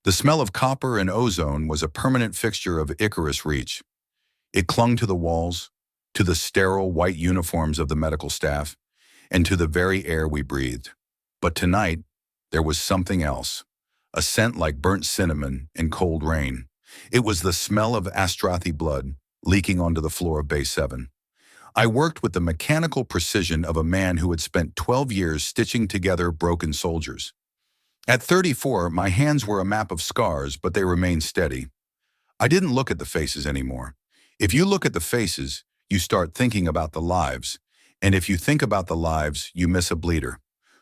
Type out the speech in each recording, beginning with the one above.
The smell of copper and ozone was a permanent fixture of Icarus Reach. It clung to the walls, to the sterile white uniforms of the medical staff, and to the very air we breathed. But tonight, there was something else, a scent like burnt cinnamon and cold rain. It was the smell of Astrathi blood leaking onto the floor of Bay 7. I worked with the mechanical precision of a man who had spent 12 years stitching together broken soldiers. At 34, my hands were a map of scars, but they remained steady. I didn't look at the faces anymore. If you look at the faces, you start thinking about the lives. And if you think about the lives, you miss a bleeder.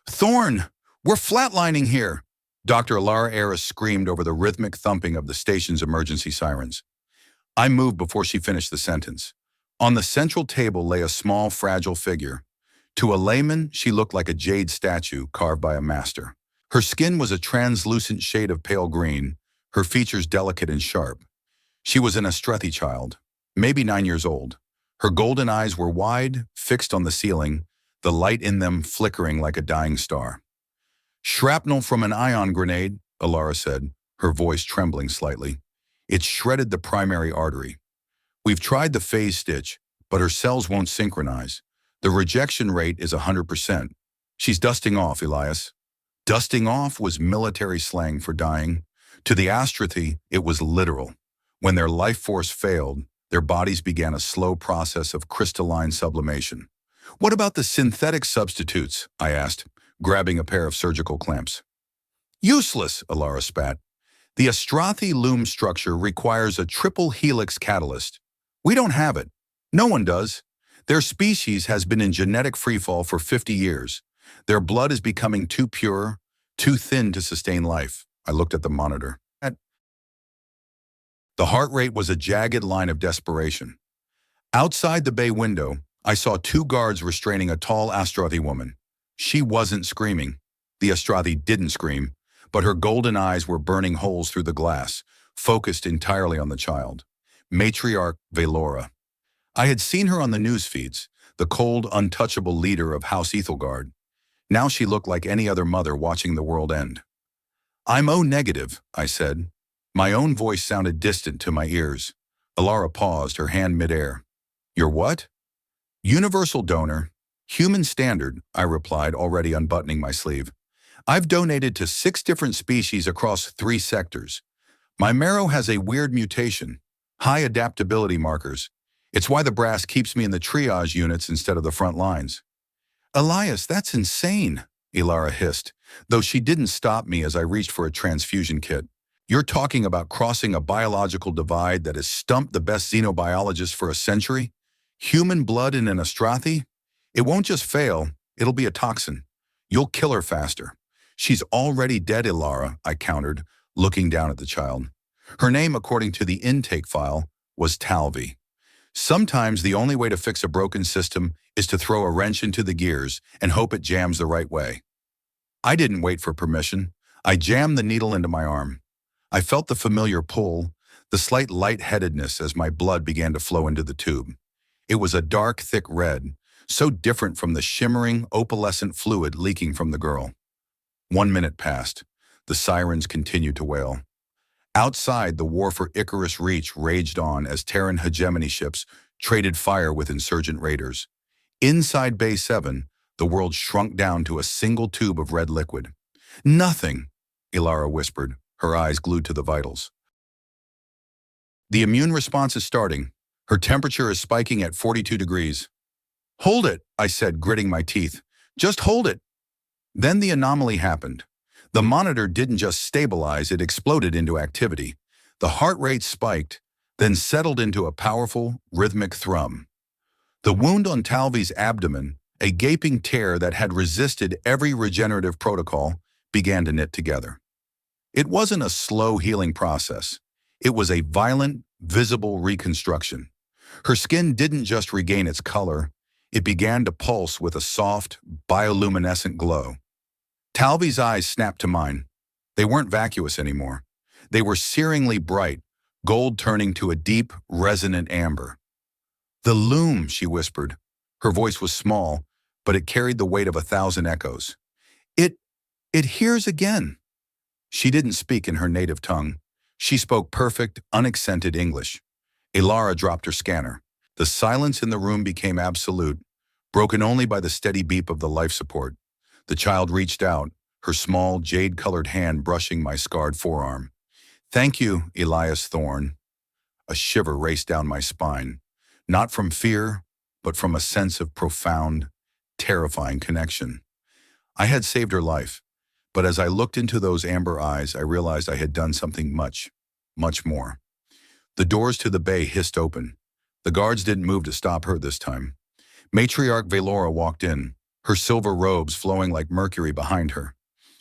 "Thorne, we're flatlining here!" Dr. Alara Aris screamed over the rhythmic thumping of the station's emergency sirens. I moved before she finished the sentence. On the central table lay a small, fragile figure. To a layman, she looked like a jade statue carved by a master. Her skin was a translucent shade of pale green, her features delicate and sharp. She was an Astrathi child, maybe 9 years old. Her golden eyes were wide, fixed on the ceiling, the light in them flickering like a dying star. "Shrapnel from an ion grenade," Alara said, her voice trembling slightly. "It shredded the primary artery. We've tried the phase stitch, but her cells won't synchronize. The rejection rate is 100%. She's dusting off, Elias." Dusting off was military slang for dying. To the Astrathi, it was literal. When their life force failed, their bodies began a slow process of crystalline sublimation. "What about the synthetic substitutes?" I asked, grabbing a pair of surgical clamps. "Useless," Alara spat. "The Astrathi Loom structure requires a triple helix catalyst. We don't have it. No one does. Their species has been in genetic freefall for 50 years. Their blood is becoming too pure, too thin to sustain life." I looked at the monitor. The heart rate was a jagged line of desperation. Outside the bay window, I saw 2 guards restraining a tall Astrathi woman. She wasn't screaming. The Astrathi didn't scream, but her golden eyes were burning holes through the glass, focused entirely on the child. Matriarch Velora. I had seen her on the news feeds, the cold, untouchable leader of House Ethelgard. Now she looked like any other mother watching the world end. "I'm O-negative," I said. My own voice sounded distant to my ears. Alara paused, her hand midair. "You're what?" "Universal donor. Human standard," I replied, already unbuttoning my sleeve. "I've donated to 6 different species across 3 sectors. My marrow has a weird mutation, high adaptability markers. It's why the brass keeps me in the triage units instead of the front lines." "Elias, that's insane," Alara hissed, though she didn't stop me as I reached for a transfusion kit. "You're talking about crossing a biological divide that has stumped the best xenobiologists for a century? Human blood in an Astrathi? It won't just fail, it'll be a toxin. You'll kill her faster." "She's already dead, Alara," I countered, looking down at the child. Her name, according to the intake file, was Talvi. Sometimes the only way to fix a broken system is to throw a wrench into the gears and hope it jams the right way. I didn't wait for permission. I jammed the needle into my arm. I felt the familiar pull, the slight lightheadedness as my blood began to flow into the tube. It was a dark, thick red, so different from the shimmering, opalescent fluid leaking from the girl. 1 minute passed. The sirens continued to wail. Outside, the war for Icarus Reach raged on as Terran hegemony ships traded fire with insurgent raiders. Inside Bay 7, the world shrunk down to a single tube of red liquid. "Nothing," Alara whispered, her eyes glued to the vitals. "The immune response is starting. Her temperature is spiking at 42 degrees. "Hold it," I said, gritting my teeth. "Just hold it." Then the anomaly happened. The monitor didn't just stabilize, it exploded into activity. The heart rate spiked, then settled into a powerful, rhythmic thrum. The wound on Talvi's abdomen, a gaping tear that had resisted every regenerative protocol, began to knit together. It wasn't a slow healing process. It was a violent, visible reconstruction. Her skin didn't just regain its color, it began to pulse with a soft, bioluminescent glow. Talvi's eyes snapped to mine. They weren't vacuous anymore. They were searingly bright, gold turning to a deep, resonant amber. "The Loom," she whispered. Her voice was small, but it carried the weight of 1,000 echoes. It hears again." She didn't speak in her native tongue. She spoke perfect, unaccented English. Elara dropped her scanner. The silence in the room became absolute, broken only by the steady beep of the life support. The child reached out, her small, jade-colored hand brushing my scarred forearm. "Thank you, Elias Thorne." A shiver raced down my spine, not from fear, but from a sense of profound, terrifying connection. I had saved her life, but as I looked into those amber eyes, I realized I had done something much, much more. The doors to the bay hissed open. The guards didn't move to stop her this time. Matriarch Valora walked in, her silver robes flowing like mercury behind her.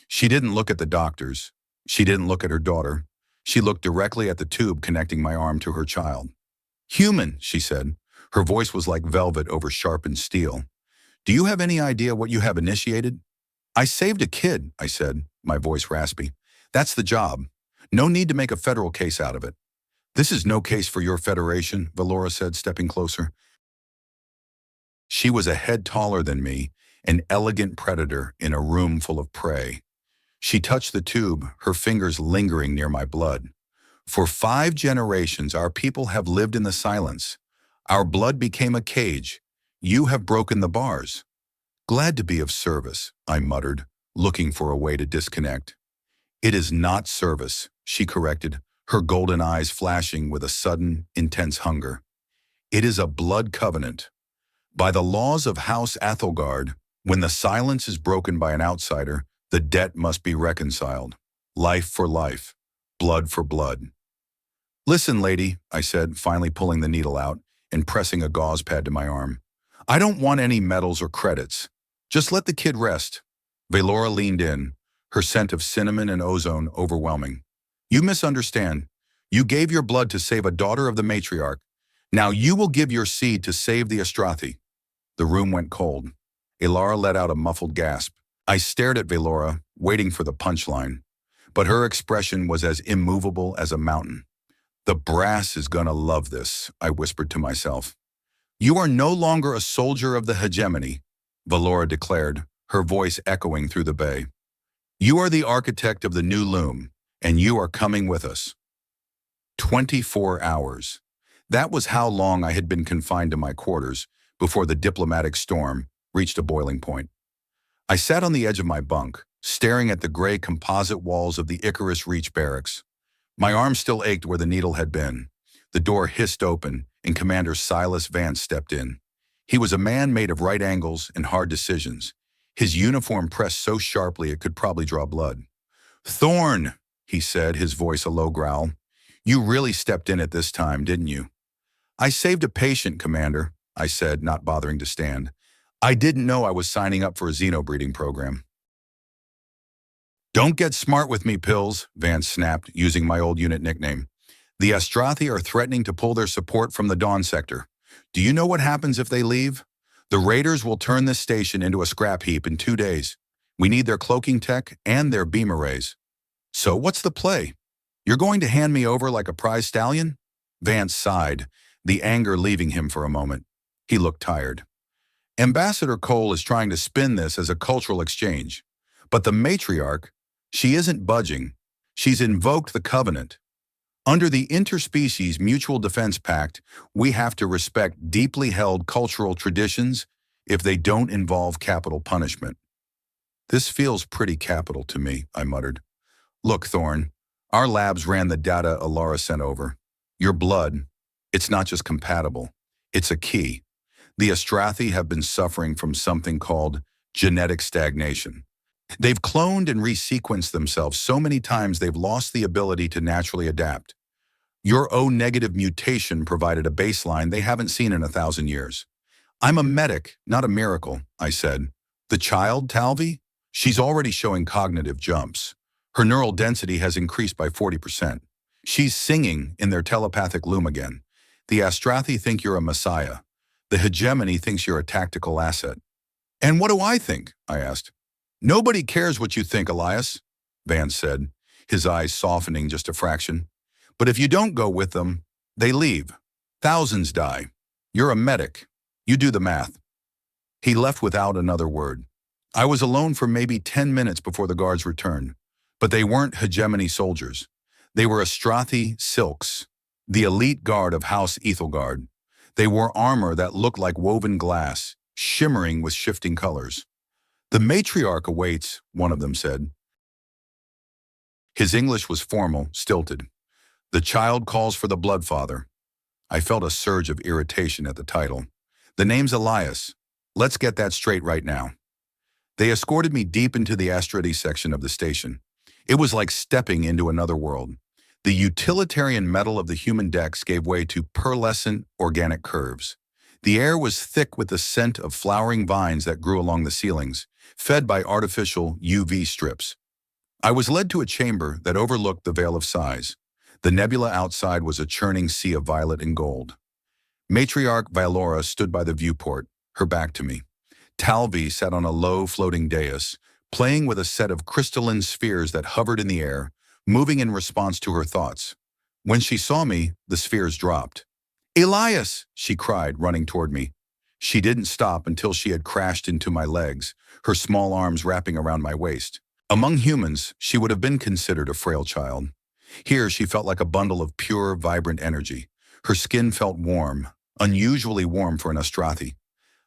She didn't look at the doctors. She didn't look at her daughter. She looked directly at the tube connecting my arm to her child. "Human," she said. Her voice was like velvet over sharpened steel. "Do you have any idea what you have initiated?" "I saved a kid," I said, my voice raspy. "That's the job. No need to make a federal case out of it." "This is no case for your federation," Valora said, stepping closer. She was a head taller than me, an elegant predator in a room full of prey. She touched the tube, her fingers lingering near my blood. "For 5 generations, our people have lived in the silence. Our blood became a cage. You have broken the bars." "Glad to be of service," I muttered, looking for a way to disconnect. "It is not service," she corrected, her golden eyes flashing with a sudden, intense hunger. "It is a blood covenant. By the laws of House Athelgard, when the silence is broken by an outsider, the debt must be reconciled. Life for life, blood for blood." "Listen, lady," I said, finally pulling the needle out and pressing a gauze pad to my arm. "I don't want any medals or credits. Just let the kid rest." Valora leaned in, her scent of cinnamon and ozone overwhelming. "You misunderstand. You gave your blood to save a daughter of the matriarch. Now you will give your seed to save the Astrathi." The room went cold. Elara let out a muffled gasp. I stared at Valora, waiting for the punchline, but her expression was as immovable as a mountain. "The brass is gonna love this," I whispered to myself. "You are no longer a soldier of the hegemony," Valora declared, her voice echoing through the bay. "You are the architect of the new Loom, and you are coming with us." 24 hours. That was how long I had been confined to my quarters before the diplomatic storm reached a boiling point. I sat on the edge of my bunk, staring at the gray composite walls of the Icarus Reach barracks. My arm still ached where the needle had been. The door hissed open, and Commander Silas Vance stepped in. He was a man made of right angles and hard decisions. His uniform pressed so sharply it could probably draw blood. "Thorne," he said, his voice a low growl. "You really stepped in at this time, didn't you?" "I saved a patient, Commander," I said, not bothering to stand. "I didn't know I was signing up for a xenobreeding program." "Don't get smart with me, Pills," Vance snapped, using my old unit nickname. "The Astrathi are threatening to pull their support from the Dawn sector. Do you know what happens if they leave? The Raiders will turn this station into a scrap heap in 2 days. We need their cloaking tech and their beam arrays." "So what's the play? You're going to hand me over like a prize stallion?" Vance sighed, the anger leaving him for a moment. He looked tired. "Ambassador Cole is trying to spin this as a cultural exchange. But the matriarch, she isn't budging. She's invoked the covenant. Under the Interspecies Mutual Defense Pact, we have to respect deeply held cultural traditions if they don't involve capital punishment." "This feels pretty capital to me," I muttered. "Look, Thorne, our labs ran the data Elara sent over. Your blood, it's not just compatible, it's a key. The Astrathi have been suffering from something called genetic stagnation. They've cloned and resequenced themselves so many times they've lost the ability to naturally adapt. Your O-negative mutation provided a baseline they haven't seen in 1,000 years. I'm a medic, not a miracle," I said. "The child, Talvi? She's already showing cognitive jumps. Her neural density has increased by 40%. She's singing in their telepathic loom again. The Astrathi think you're a messiah. The hegemony thinks you're a tactical asset." "And what do I think?" I asked. "Nobody cares what you think, Elias," Vance said, his eyes softening just a fraction. "But if you don't go with them, they leave. Thousands die. You're a medic. You do the math." He left without another word. I was alone for maybe 10 minutes before the guards returned. But they weren't hegemony soldiers. They were Astrathi silks, the elite guard of House Ethelgard. They wore armor that looked like woven glass, shimmering with shifting colors. "The matriarch awaits," one of them said. His English was formal, stilted. "The child calls for the bloodfather." I felt a surge of irritation at the title. "The name's Elias. Let's get that straight right now." They escorted me deep into the Astrathi section of the station. It was like stepping into another world. The utilitarian metal of the human decks gave way to pearlescent, organic curves. The air was thick with the scent of flowering vines that grew along the ceilings, fed by artificial UV strips. I was led to a chamber that overlooked the Vale of Sighs. The nebula outside was a churning sea of violet and gold. Matriarch Vylora stood by the viewport, her back to me. Talvi sat on a low, floating dais, playing with a set of crystalline spheres that hovered in the air, moving in response to her thoughts. When she saw me, the spheres dropped. "Elias!" she cried, running toward me. She didn't stop until she had crashed into my legs, her small arms wrapping around my waist. Among humans, she would have been considered a frail child. Here, she felt like a bundle of pure, vibrant energy. Her skin felt warm, unusually warm for an Astrathi.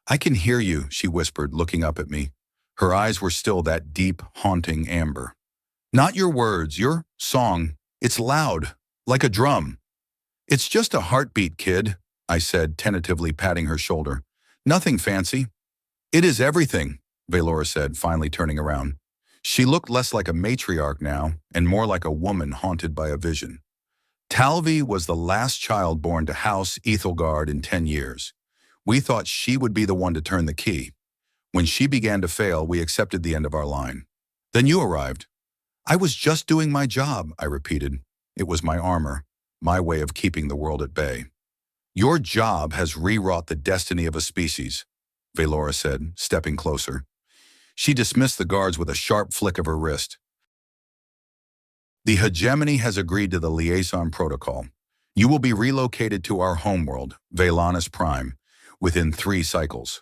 "I can hear you," she whispered, looking up at me. Her eyes were still that deep, haunting amber. "Not your words, your song. It's loud, like a drum." "It's just a heartbeat, kid," I said, tentatively patting her shoulder. "Nothing fancy." "It is everything," Vylora said, finally turning around. She looked less like a matriarch now, and more like a woman haunted by a vision. Talvi was the last child born to House Ethelgard in 10 years. We thought she would be the one to turn the key. When she began to fail, we accepted the end of our line. Then you arrived. "I was just doing my job," I repeated. It was my armor, my way of keeping the world at bay. "Your job has rewrought the destiny of a species," Vylora said, stepping closer. She dismissed the guards with a sharp flick of her wrist. "The hegemony has agreed to the liaison protocol. You will be relocated to our homeworld, Valanus Prime, within 3 cycles."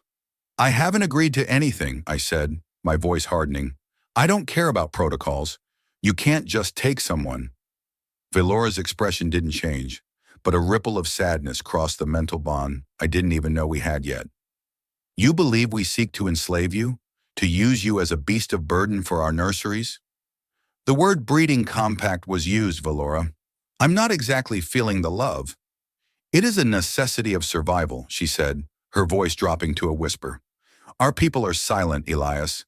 "I haven't agreed to anything," I said, my voice hardening. "I don't care about protocols. You can't just take someone." Vylora's expression didn't change, but a ripple of sadness crossed the mental bond I didn't even know we had yet. "You believe we seek to enslave you? To use you as a beast of burden for our nurseries?" "The word breeding compact was used, Vylora. I'm not exactly feeling the love." "It is a necessity of survival," she said, her voice dropping to a whisper. "Our people are silent, Elias.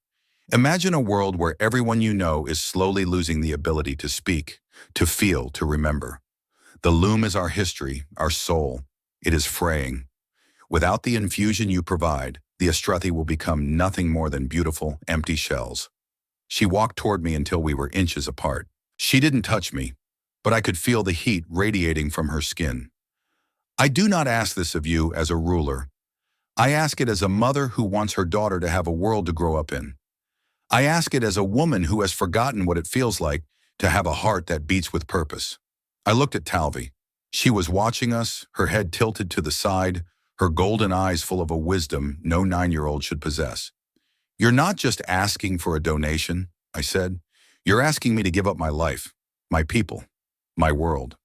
Imagine a world where everyone you know is slowly losing the ability to speak, to feel, to remember. The Loom is our history, our soul. It is fraying. Without the infusion you provide, the Astrathi will become nothing more than beautiful, empty shells." She walked toward me until we were inches apart. She didn't touch me, but I could feel the heat radiating from her skin. "I do not ask this of you as a ruler. I ask it as a mother who wants her daughter to have a world to grow up in. I ask it as a woman who has forgotten what it feels like to have a heart that beats with purpose." I looked at Talvi. She was watching us, her head tilted to the side, her golden eyes full of a wisdom no 9-year-old should possess. "You're not just asking for a donation," I said. "You're asking me to give up my life, my people, my world."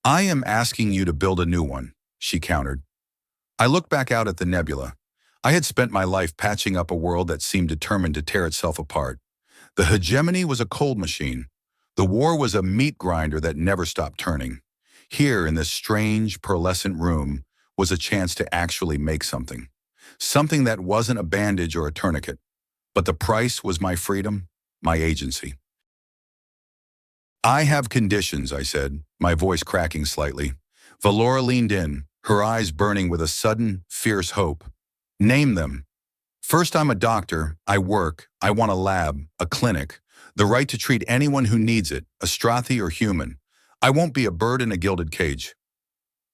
"I am asking you to build a new one," she countered. I looked back out at the nebula. I had spent my life patching up a world that seemed determined to tear itself apart. The hegemony was a cold machine. The war was a meat grinder that never stopped turning. Here, in this strange, pearlescent room, was a chance to actually make something. Something that wasn't a bandage or a tourniquet. But the price was my freedom, my agency. "I have conditions," I said, my voice cracking slightly. Vylora leaned in, her eyes burning with a sudden, fierce hope. "Name them." "First, I'm a doctor. I work. I want a lab, a clinic, the right to treat anyone who needs it, Astrathi or human. I won't be a bird in a gilded cage."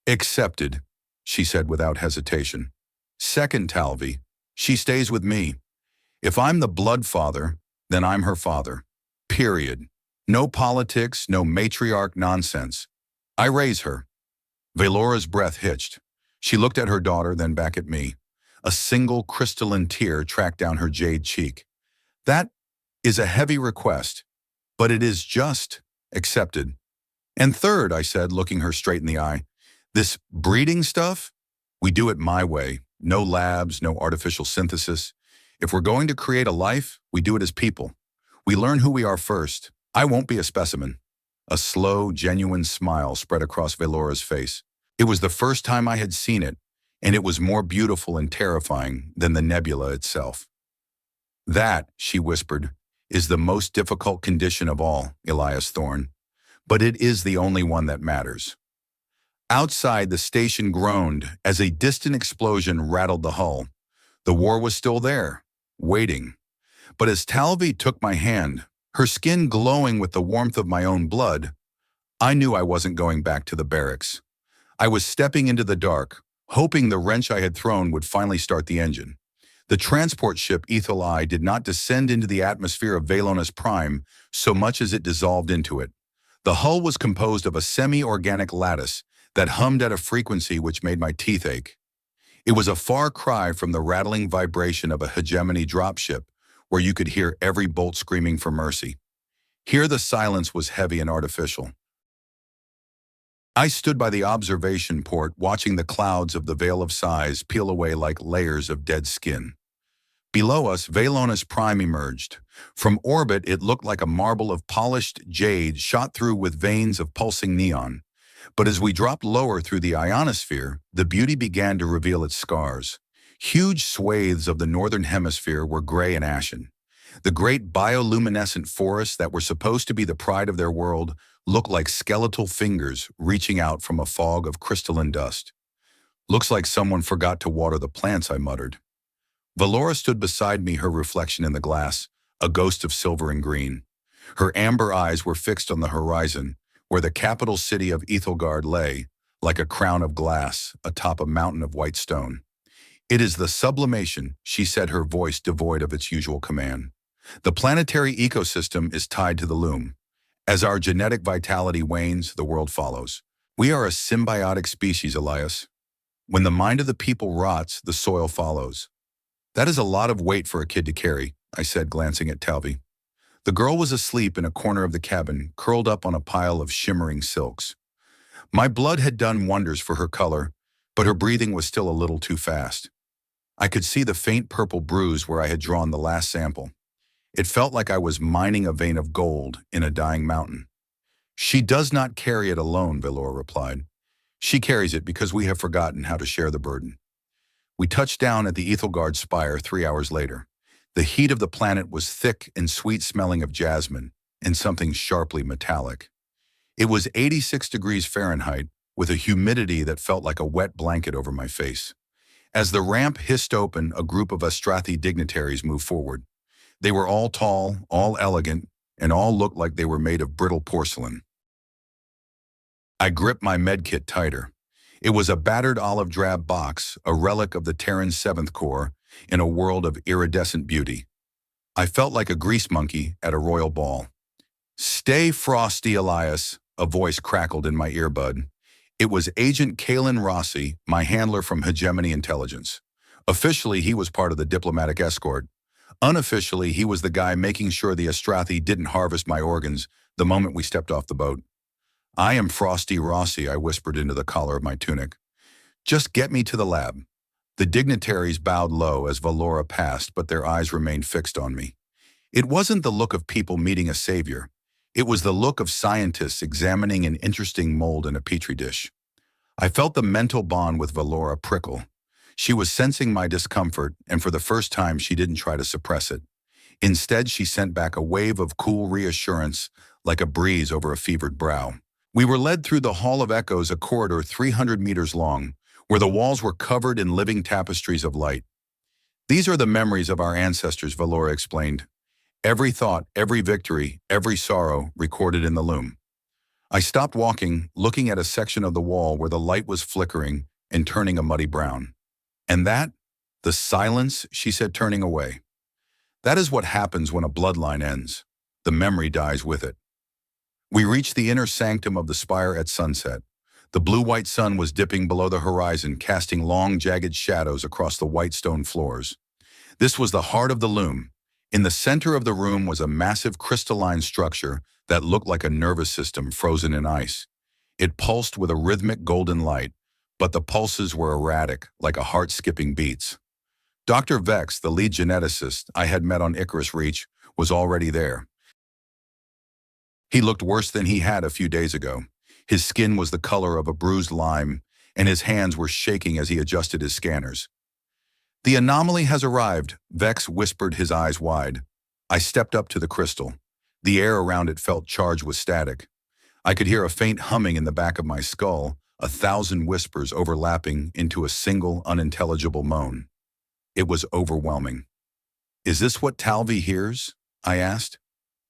"Accepted," she said without hesitation. "Second, Talvi, she stays with me. If I'm the blood father, then I'm her father. Period. No politics, no matriarch nonsense. I raise her." Vylora's breath hitched. She looked at her daughter, then back at me. A single crystalline tear tracked down her jade cheek. "That is a heavy request." but it is just accepted. And third, I said, looking her straight in the eye, this breeding stuff, we do it my way. No labs, no artificial synthesis. If we're going to create a life, we do it as people. We learn who we are first. I won't be a specimen. A slow, genuine smile spread across Velora's face. It was the first time I had seen it, and it was more beautiful and terrifying than the nebula itself. That, she whispered, is the most difficult condition of all, Elias Thorne. But it is the only one that matters. Outside, the station groaned as a distant explosion rattled the hull. The war was still there, waiting. But as Talvi took my hand, her skin glowing with the warmth of my own blood, I knew I wasn't going back to the barracks. I was stepping into the dark, hoping the wrench I had thrown would finally start the engine. The transport ship Ethel I did not descend into the atmosphere of Valonus Prime so much as it dissolved into it. The hull was composed of a semi-organic lattice that hummed at a frequency which made my teeth ache. It was a far cry from the rattling vibration of a hegemony dropship, where you could hear every bolt screaming for mercy. Here the silence was heavy and artificial. I stood by the observation port watching the clouds of the Veil of Sci's peel away like layers of dead skin. Below us, Valonus Prime emerged. From orbit, it looked like a marble of polished jade shot through with veins of pulsing neon. But as we dropped lower through the ionosphere, the beauty began to reveal its scars. Huge swathes of the northern hemisphere were gray and ashen. The great bioluminescent forests that were supposed to be the pride of their world looked like skeletal fingers reaching out from a fog of crystalline dust. Looks like someone forgot to water the plants, I muttered. Velora stood beside me, her reflection in the glass, a ghost of silver and green. Her amber eyes were fixed on the horizon, where the capital city of Ethelgard lay, like a crown of glass atop a mountain of white stone. It is the sublimation, she said, her voice devoid of its usual command. The planetary ecosystem is tied to the Loom. As our genetic vitality wanes, the world follows. We are a symbiotic species, Elias. When the mind of the people rots, the soil follows. That is a lot of weight for a kid to carry, I said, glancing at Talvi. The girl was asleep in a corner of the cabin, curled up on a pile of shimmering silks. My blood had done wonders for her color, but her breathing was still a little too fast. I could see the faint purple bruise where I had drawn the last sample. It felt like I was mining a vein of gold in a dying mountain. She does not carry it alone, Velora replied. She carries it because we have forgotten how to share the burden. We touched down at the Ethelgard spire 3 hours later. The heat of the planet was thick and sweet-smelling of jasmine and something sharply metallic. It was 86 degrees Fahrenheit, with a humidity that felt like a wet blanket over my face. As the ramp hissed open, a group of Astrathi dignitaries moved forward. They were all tall, all elegant, and all looked like they were made of brittle porcelain. I gripped my medkit tighter. It was a battered olive drab box, a relic of the Terran's 7th Corps, in a world of iridescent beauty. I felt like a grease monkey at a royal ball. "Stay frosty, Elias," a voice crackled in my earbud. It was Agent Kalen Rossi, my handler from Hegemony Intelligence. Officially, he was part of the diplomatic escort. Unofficially, he was the guy making sure the Astrathi didn't harvest my organs the moment we stepped off the boat. "I am Frosty Rossi," I whispered into the collar of my tunic. "Just get me to the lab." The dignitaries bowed low as Velora passed, but their eyes remained fixed on me. It wasn't the look of people meeting a savior. It was the look of scientists examining an interesting mold in a petri dish. I felt the mental bond with Velora prickle. She was sensing my discomfort, and for the first time she didn't try to suppress it. Instead, she sent back a wave of cool reassurance like a breeze over a fevered brow. We were led through the Hall of Echoes, a corridor 300 meters long, where the walls were covered in living tapestries of light. "These are the memories of our ancestors," Velora explained. "Every thought, every victory, every sorrow recorded in the Loom." I stopped walking, looking at a section of the wall where the light was flickering and turning a muddy brown. "And that? The silence," she said, turning away. "That is what happens when a bloodline ends. The memory dies with it." We reached the inner sanctum of the spire at sunset. The blue-white sun was dipping below the horizon, casting long, jagged shadows across the white stone floors. This was the heart of the Loom, In the center of the room was a massive crystalline structure that looked like a nervous system frozen in ice. It pulsed with a rhythmic golden light, but the pulses were erratic, like a heart skipping beats. Dr. Vex, the lead geneticist I had met on Icarus Reach, was already there. He looked worse than he had a few days ago. His skin was the color of a bruised lime, and his hands were shaking as he adjusted his scanners. "The anomaly has arrived," Vex whispered, his eyes wide. I stepped up to the crystal. The air around it felt charged with static. I could hear a faint humming in the back of my skull, 1,000 whispers overlapping into a single unintelligible moan. It was overwhelming. "Is this what Talvi hears?" I asked.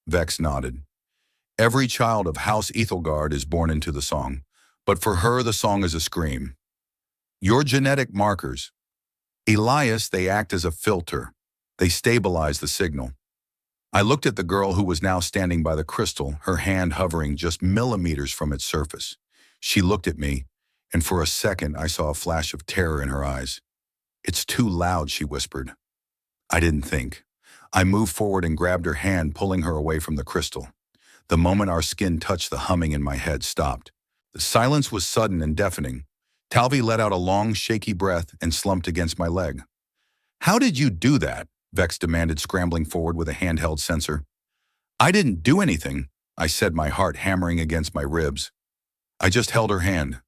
Vex nodded. "Every child of House Ethelgard is born into the song, but for her the song is a scream. Your genetic markers. Elias, they act as a filter. They stabilize the signal." I looked at the girl who was now standing by the crystal, her hand hovering just millimeters from its surface. She looked at me, and for a second I saw a flash of terror in her eyes. "It's too loud," she whispered. I didn't think. I moved forward and grabbed her hand, pulling her away from the crystal. The moment our skin touched, the humming in my head stopped. The silence was sudden and deafening. Talvi let out a long, shaky breath and slumped against my leg. "How did you do that?" Vex demanded, scrambling forward with a handheld sensor. "I didn't do anything," I said, my heart hammering against my ribs. "I just held her hand."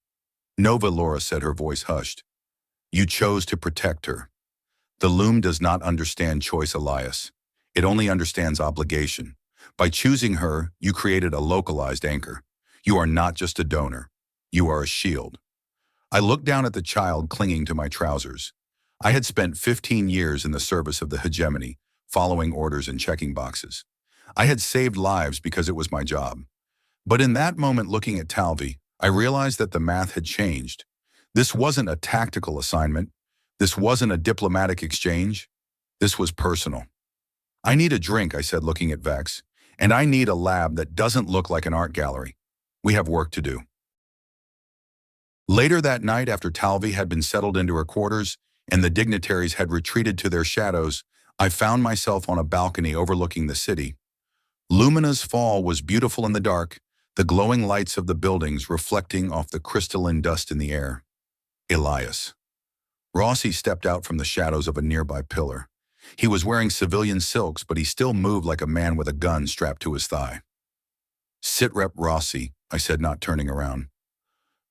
"Nova," Laura said, her voice hushed. "You chose to protect her. The Loom does not understand choice, Elias. It only understands obligation. By choosing her, you created a localized anchor. You are not just a donor. You are a shield." I looked down at the child clinging to my trousers. I had spent 15 years in the service of the hegemony, following orders and checking boxes. I had saved lives because it was my job. But in that moment, looking at Talvi, I realized that the math had changed. This wasn't a tactical assignment. This wasn't a diplomatic exchange. This was personal. "I need a drink," I said, looking at Vex, "and I need a lab that doesn't look like an art gallery. We have work to do." Later that night, after Talvi had been settled into her quarters and the dignitaries had retreated to their shadows, I found myself on a balcony overlooking the city. Lumina's fall was beautiful in the dark, the glowing lights of the buildings reflecting off the crystalline dust in the air. Elias. Rossi stepped out from the shadows of a nearby pillar. He was wearing civilian silks, but he still moved like a man with a gun strapped to his thigh. "Sit Rep Rossi," I said, not turning around.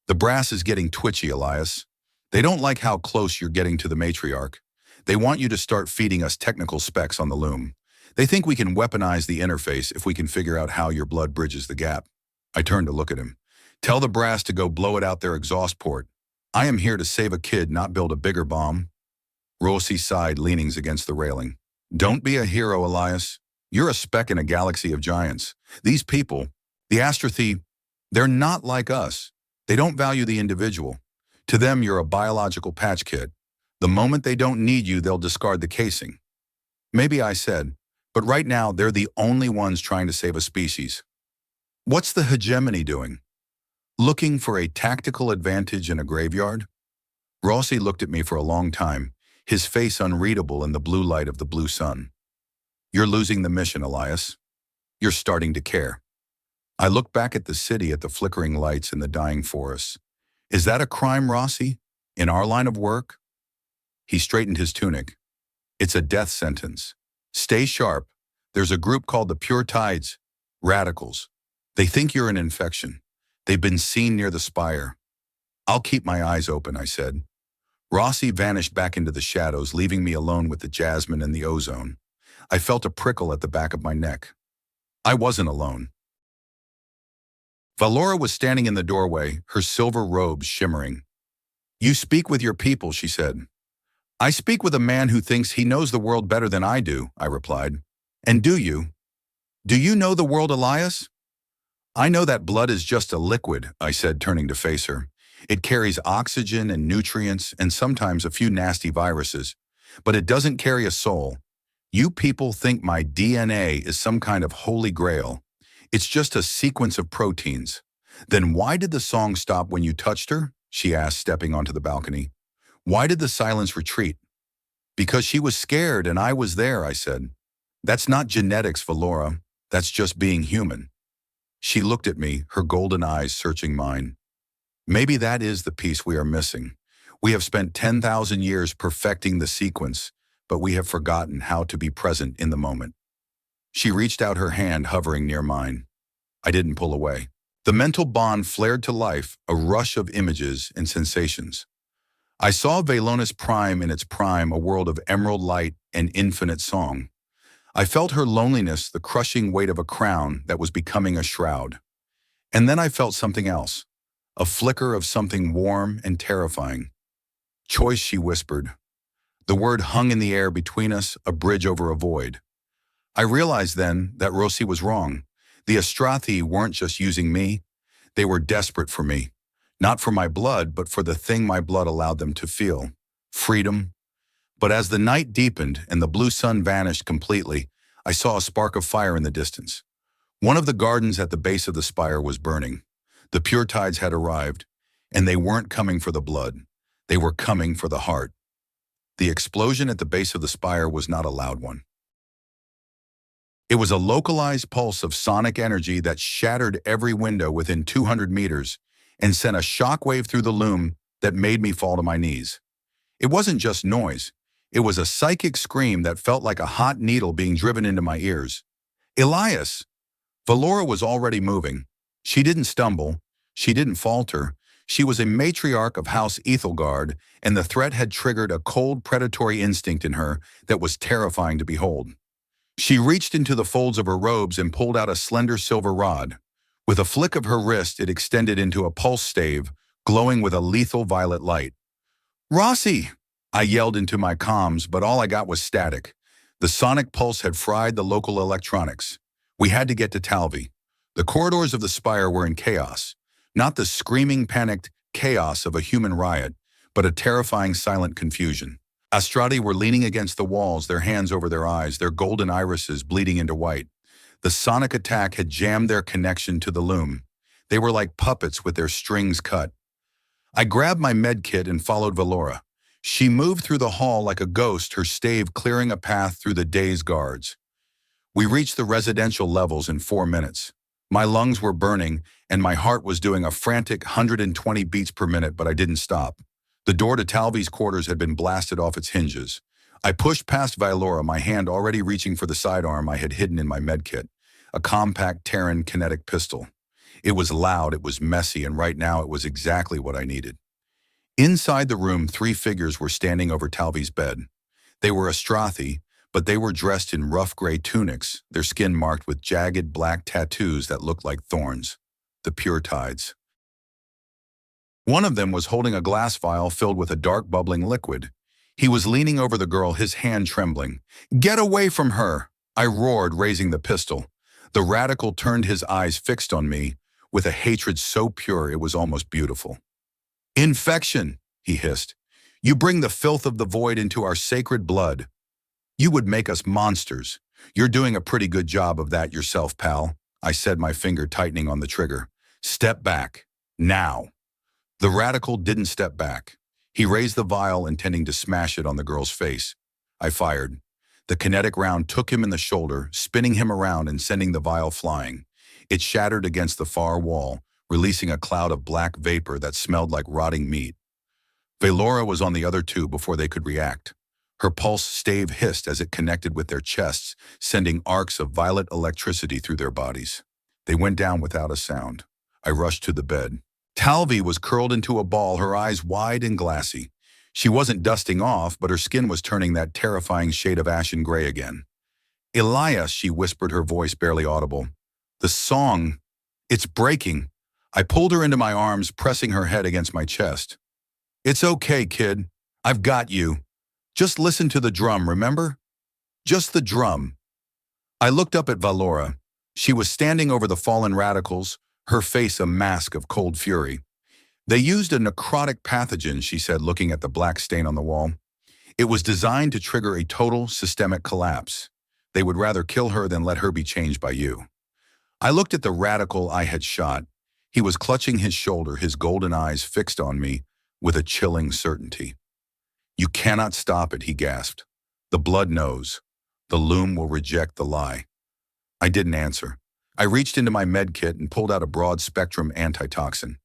"The brass is getting twitchy, Elias. They don't like how close you're getting to the matriarch. They want you to start feeding us technical specs on the Loom. They think we can weaponize the interface if we can figure out how your blood bridges the gap." I turned to look at him. "Tell the brass to go blow it out their exhaust port. I am here to save a kid, not build a bigger bomb." Rossi sighed, leaning against the railing. "Don't be a hero, Elias. You're a speck in a galaxy of giants. These people, the Astrathi, they're not like us. They don't value the individual. To them, you're a biological patch kit. The moment they don't need you, they'll discard the casing." "Maybe," I said, "but right now they're the only ones trying to save a species." "What's the hegemony doing? Looking for a tactical advantage in a graveyard?" Rossi looked at me for a long time, his face unreadable in the blue light of the blue sun. "You're losing the mission, Elias. You're starting to care." I looked back at the city, at the flickering lights and the dying forests. "Is that a crime, Rossi? In our line of work?" He straightened his tunic. "It's a death sentence. Stay sharp. There's a group called the Pure Tides, radicals. They think you're an infection. They've been seen near the spire." "I'll keep my eyes open," I said. Rossi vanished back into the shadows, leaving me alone with the jasmine and the ozone. I felt a prickle at the back of my neck. I wasn't alone. Valora was standing in the doorway, her silver robes shimmering. "You speak with your people," she said. "I speak with a man who thinks he knows the world better than I do," I replied. "And do you? Do you know the world, Elias?" "I know that blood is just a liquid," I said, turning to face her. "It carries oxygen and nutrients and sometimes a few nasty viruses, but it doesn't carry a soul. You people think my DNA is some kind of holy grail. It's just a sequence of proteins." "Then why did the song stop when you touched her?" she asked, stepping onto the balcony. "Why did the silence retreat?" "Because she was scared and I was there," I said. That's not genetics, Valora. That's just being human. She looked at me, her golden eyes searching mine. Maybe that is the piece we are missing. We have spent 10,000 years perfecting the sequence, but we have forgotten how to be present in the moment. She reached out her hand, hovering near mine. I didn't pull away. The mental bond flared to life, a rush of images and sensations. I saw Velonis Prime in its prime, a world of emerald light and infinite song. I felt her loneliness, the crushing weight of a crown that was becoming a shroud. And then I felt something else, a flicker of something warm and terrifying. Choice, she whispered. The word hung in the air between us, a bridge over a void. I realized then that Rosie was wrong. The Astrathi weren't just using me. They were desperate for me. Not for my blood, but for the thing my blood allowed them to feel. Freedom. But as the night deepened and the blue sun vanished completely, I saw a spark of fire in the distance. One of the gardens at the base of the spire was burning. The pure tides had arrived, and they weren't coming for the blood. They were coming for the heart. The explosion at the base of the spire was not a loud one. It was a localized pulse of sonic energy that shattered every window within 200 meters and sent a shockwave through the loom that made me fall to my knees. It wasn't just noise. It was a psychic scream that felt like a hot needle being driven into my ears. Elias! Valora was already moving. She didn't stumble. She didn't falter. She was a matriarch of House Ethelgard, and the threat had triggered a cold predatory instinct in her that was terrifying to behold. She reached into the folds of her robes and pulled out a slender silver rod. With a flick of her wrist, it extended into a pulse stave, glowing with a lethal violet light. Rossi! I yelled into my comms, but all I got was static. The sonic pulse had fried the local electronics. We had to get to Talvi. The corridors of the spire were in chaos. Not the screaming, panicked chaos of a human riot, but a terrifying silent confusion. Astrathi were leaning against the walls, their hands over their eyes, their golden irises bleeding into white. The sonic attack had jammed their connection to the loom. They were like puppets with their strings cut. I grabbed my med kit and followed Valora. She moved through the hall like a ghost, her stave clearing a path through the day's guards. We reached the residential levels in 4 minutes. My lungs were burning, and my heart was doing a frantic 120 beats per minute, but I didn't stop. The door to Talvi's quarters had been blasted off its hinges. I pushed past Valora, my hand already reaching for the sidearm I had hidden in my medkit, a compact Terran kinetic pistol. It was loud, it was messy, and right now it was exactly what I needed. Inside the room, 3 figures were standing over Talvi's bed. They were Astrathi, but they were dressed in rough gray tunics, their skin marked with jagged black tattoos that looked like thorns. The pure tides. One of them was holding a glass vial filled with a dark bubbling liquid. He was leaning over the girl, his hand trembling. "Get away from her!" I roared, raising the pistol. The radical turned, his eyes fixed on me, with a hatred so pure it was almost beautiful. "Infection," he hissed. "You bring the filth of the void into our sacred blood. You would make us monsters. You're doing a pretty good job of that yourself, pal," I said, my finger tightening on the trigger. "Step back. Now." The radical didn't step back. He raised the vial, intending to smash it on the girl's face. I fired. The kinetic round took him in the shoulder, spinning him around and sending the vial flying. It shattered against the far wall, releasing a cloud of black vapor that smelled like rotting meat. Valora was on the other 2 before they could react. Her pulse stave hissed as it connected with their chests, sending arcs of violet electricity through their bodies. They went down without a sound. I rushed to the bed. Talvi was curled into a ball, her eyes wide and glassy. She wasn't dusting off, but her skin was turning that terrifying shade of ashen gray again. "Elias," she whispered, her voice barely audible. "The song, it's breaking." I pulled her into my arms, pressing her head against my chest. "It's okay, kid. I've got you. Just listen to the drum, remember? Just the drum." I looked up at Valora. She was standing over the fallen radicals, her face a mask of cold fury. "They used a necrotic pathogen," she said, looking at the black stain on the wall. "It was designed to trigger a total systemic collapse. They would rather kill her than let her be changed by you." I looked at the radical I had shot. He was clutching his shoulder, his golden eyes fixed on me with a chilling certainty. "You cannot stop it," he gasped. "The blood knows. The Loom will reject the lie. I didn't answer. I reached into my med kit and pulled out a broad-spectrum antitoxin.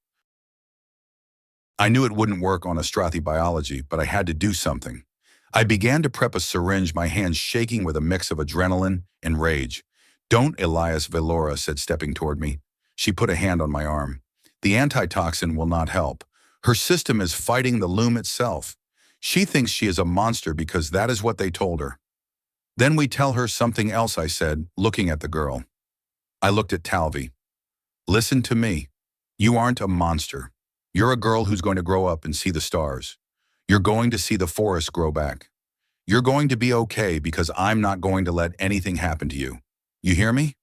I knew it wouldn't work on Astrathi biology, but I had to do something. I began to prep a syringe, my hands shaking with a mix of adrenaline and rage. "Don't, Elias," Velora said, stepping toward me. She put a hand on my arm. "The antitoxin will not help. Her system is fighting the Loom itself. She thinks she is a monster because that is what they told her." "Then we tell her something else," I said, looking at the girl. I looked at Talvi. "Listen to me. You aren't a monster. You're a girl who's going to grow up and see the stars. You're going to see the forest grow back. You're going to be okay because I'm not going to let anything happen to you. You hear me?"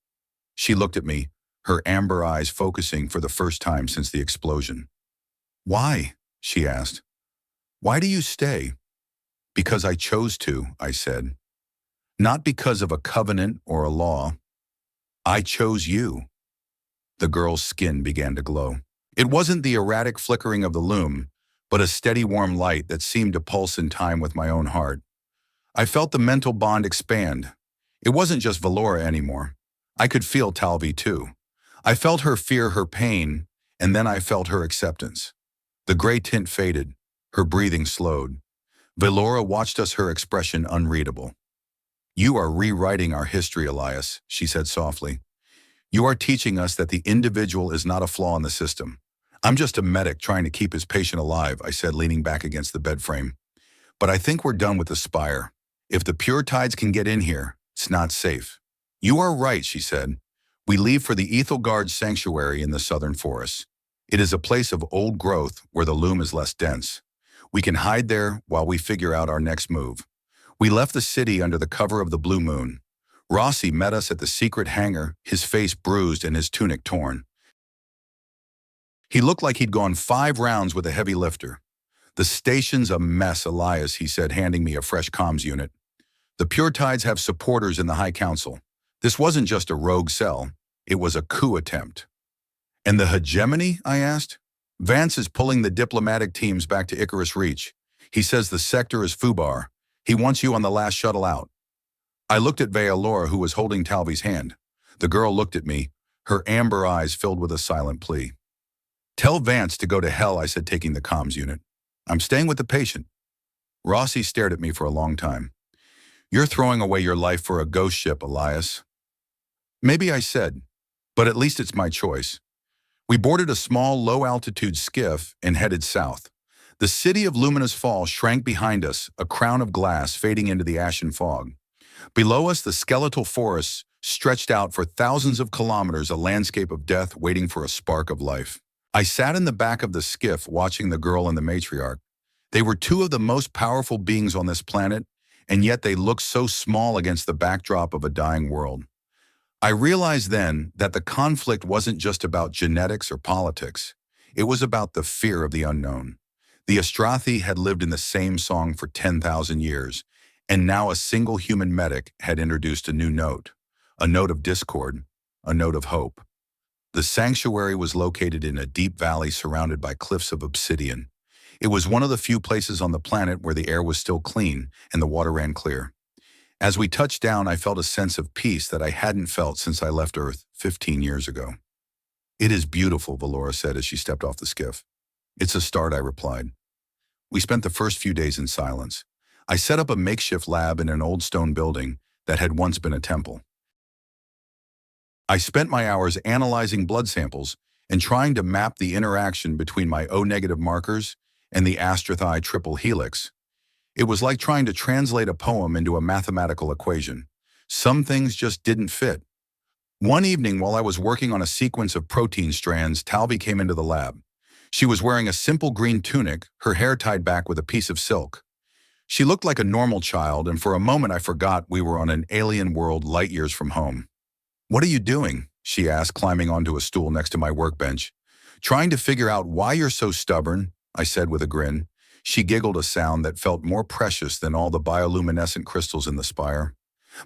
She looked at me, her amber eyes focusing for the first time since the explosion. "Why?" she asked. "Why do you stay?" "Because I chose to," I said. "Not because of a covenant or a law. I chose you." The girl's skin began to glow. It wasn't the erratic flickering of the Loom, but a steady warm light that seemed to pulse in time with my own heart. I felt the mental bond expand. It wasn't just Velora anymore. I could feel Talvi too. I felt her fear, her pain, and then I felt her acceptance. The gray tint faded. Her breathing slowed. Velora watched us, her expression unreadable. "You are rewriting our history, Elias," she said softly. "You are teaching us that the individual is not a flaw in the system." "I'm just a medic trying to keep his patient alive," I said, leaning back against the bed frame. "But I think we're done with the Spire. If the pure tides can get in here, it's not safe." "You are right," she said. "We leave for the Ethelgard Sanctuary in the southern forests. It is a place of old growth where the Loom is less dense. We can hide there while we figure out our next move." We left the city under the cover of the blue moon. Rossi met us at the secret hangar, his face bruised and his tunic torn. He looked like he'd gone 5 rounds with a heavy lifter. "The station's a mess, Elias," he said, handing me a fresh comms unit. "The Pure Tides have supporters in the High Council. This wasn't just a rogue cell. It was a coup attempt." "And the hegemony?" I asked. "Vance is pulling the diplomatic teams back to Icarus Reach. He says the sector is Fubar. He wants you on the last shuttle out." I looked at Velora, who was holding Talvi's hand. The girl looked at me, her amber eyes filled with a silent plea. "Tell Vance to go to hell," I said, taking the comms unit. "I'm staying with the patient." Rossi stared at me for a long time. "You're throwing away your life for a ghost ship, Elias." "Maybe," I said, "but at least it's my choice." We boarded a small, low-altitude skiff and headed south. The city of Luminous Fall shrank behind us, a crown of glass fading into the ashen fog. Below us, the skeletal forests stretched out for thousands of kilometers, a landscape of death waiting for a spark of life. I sat in the back of the skiff watching the girl and the matriarch. They were 2 of the most powerful beings on this planet, and yet they looked so small against the backdrop of a dying world. I realized then that the conflict wasn't just about genetics or politics. It was about the fear of the unknown. The Astrathi had lived in the same song for 10,000 years, and now a single human medic had introduced a new note, a note of discord, a note of hope. The sanctuary was located in a deep valley surrounded by cliffs of obsidian. It was one of the few places on the planet where the air was still clean and the water ran clear. As we touched down, I felt a sense of peace that I hadn't felt since I left Earth 15 years ago. "It is beautiful," Velora said as she stepped off the skiff. "It's a start," I replied. We spent the first few days in silence. I set up a makeshift lab in an old stone building that had once been a temple. I spent my hours analyzing blood samples and trying to map the interaction between my O-negative markers and the Astrathi triple helix. It was like trying to translate a poem into a mathematical equation. Some things just didn't fit. One evening, while I was working on a sequence of protein strands, Talvi came into the lab. She was wearing a simple green tunic, her hair tied back with a piece of silk. She looked like a normal child, and for a moment I forgot we were on an alien world light years from home. "What are you doing?" she asked, climbing onto a stool next to my workbench. "Trying to figure out why you're so stubborn," I said with a grin. She giggled, a sound that felt more precious than all the bioluminescent crystals in the spire.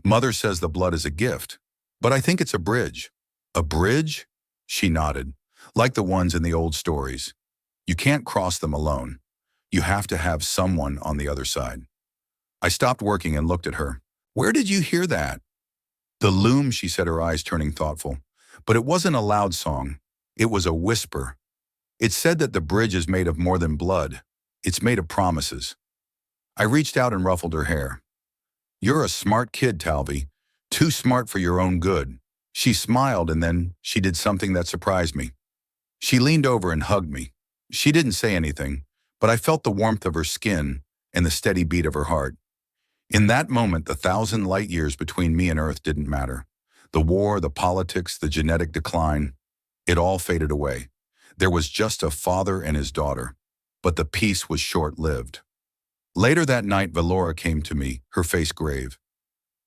"Mother says the blood is a gift, but I think it's a bridge." "A bridge?" She nodded. "Like the ones in the old stories. You can't cross them alone. You have to have someone on the other side." I stopped working and looked at her. Where did you hear that? The Loom, she said, her eyes turning thoughtful. But it wasn't a loud song. It was a whisper. It said that the bridge is made of more than blood. It's made of promises. I reached out and ruffled her hair. You're a smart kid, Talvi. Too smart for your own good. She smiled and then she did something that surprised me. She leaned over and hugged me. She didn't say anything, but I felt the warmth of her skin and the steady beat of her heart. In that moment, the 1,000 light years between me and Earth didn't matter. The war, the politics, the genetic decline, it all faded away. There was just a father and his daughter, but the peace was short-lived. Later that night, Valora came to me, her face grave.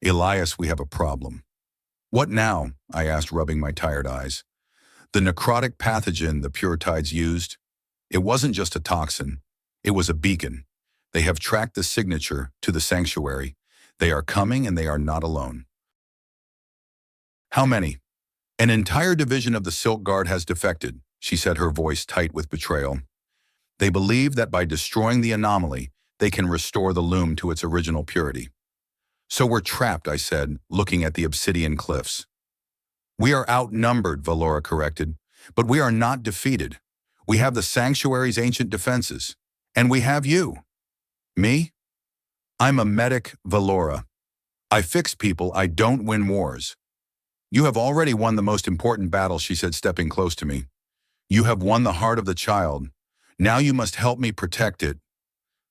Elias, we have a problem. What now? I asked, rubbing my tired eyes. The necrotic pathogen the Puritides used, it wasn't just a toxin, it was a beacon. They have tracked the signature to the sanctuary. They are coming and they are not alone. How many? An entire division of the Silk Guard has defected, she said, her voice tight with betrayal. They believe that by destroying the anomaly, they can restore the Loom to its original purity. So we're trapped, I said, looking at the obsidian cliffs. We are outnumbered, Valora corrected, but we are not defeated. We have the sanctuary's ancient defenses, and we have you. Me? I'm a medic, Valora. I fix people, I don't win wars. You have already won the most important battle, she said, stepping close to me. You have won the heart of the child. Now you must help me protect it.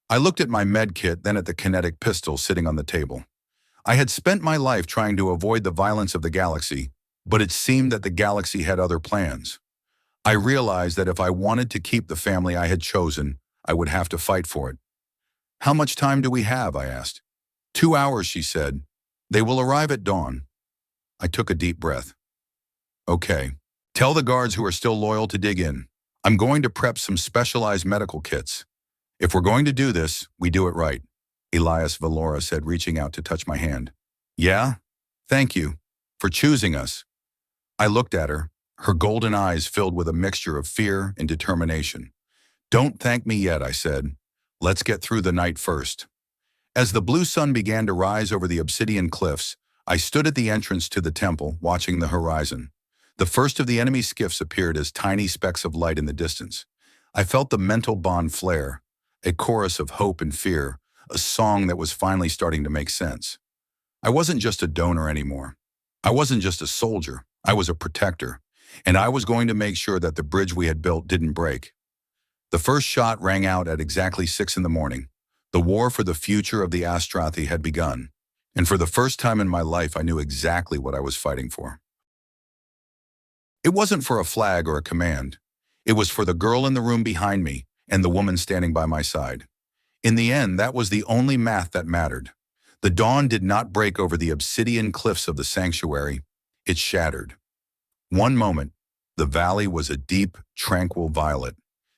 I looked at my med kit, then at the kinetic pistol sitting on the table. I had spent my life trying to avoid the violence of the galaxy, but it seemed that the galaxy had other plans. I realized that if I wanted to keep the family I had chosen, I would have to fight for it. How much time do we have? I asked. 2 hours, she said. They will arrive at dawn. I took a deep breath. Okay. Tell the guards who are still loyal to dig in. I'm going to prep some specialized medical kits. If we're going to do this, we do it right, Elias, Valora said, reaching out to touch my hand. Yeah? Thank you for choosing us. I looked at her, her golden eyes filled with a mixture of fear and determination. Don't thank me yet, I said. Let's get through the night first. As the blue sun began to rise over the obsidian cliffs, I stood at the entrance to the temple, watching the horizon. The first of the enemy skiffs appeared as tiny specks of light in the distance. I felt the mental bond flare, a chorus of hope and fear, a song that was finally starting to make sense. I wasn't just a donor anymore. I wasn't just a soldier. I was a protector, and I was going to make sure that the bridge we had built didn't break. The first shot rang out at exactly 6 in the morning. The war for the future of the Astrathi had begun, and for the first time in my life, I knew exactly what I was fighting for. It wasn't for a flag or a command. It was for the girl in the room behind me and the woman standing by my side. In the end, that was the only math that mattered. The dawn did not break over the obsidian cliffs of the sanctuary. It shattered. One moment, the valley was a deep, tranquil violet,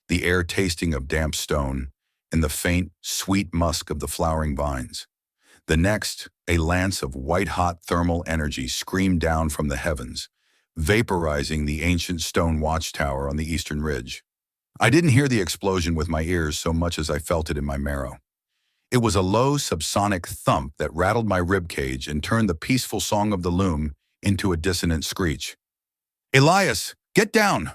the air tasting of damp stone, and the faint, sweet musk of the flowering vines. The next, a lance of white-hot thermal energy screamed down from the heavens, vaporizing the ancient stone watchtower on the eastern ridge. I didn't hear the explosion with my ears so much as I felt it in my marrow. It was a low, subsonic thump that rattled my ribcage and turned the peaceful song of the Loom into a dissonant screech. Elias, get down!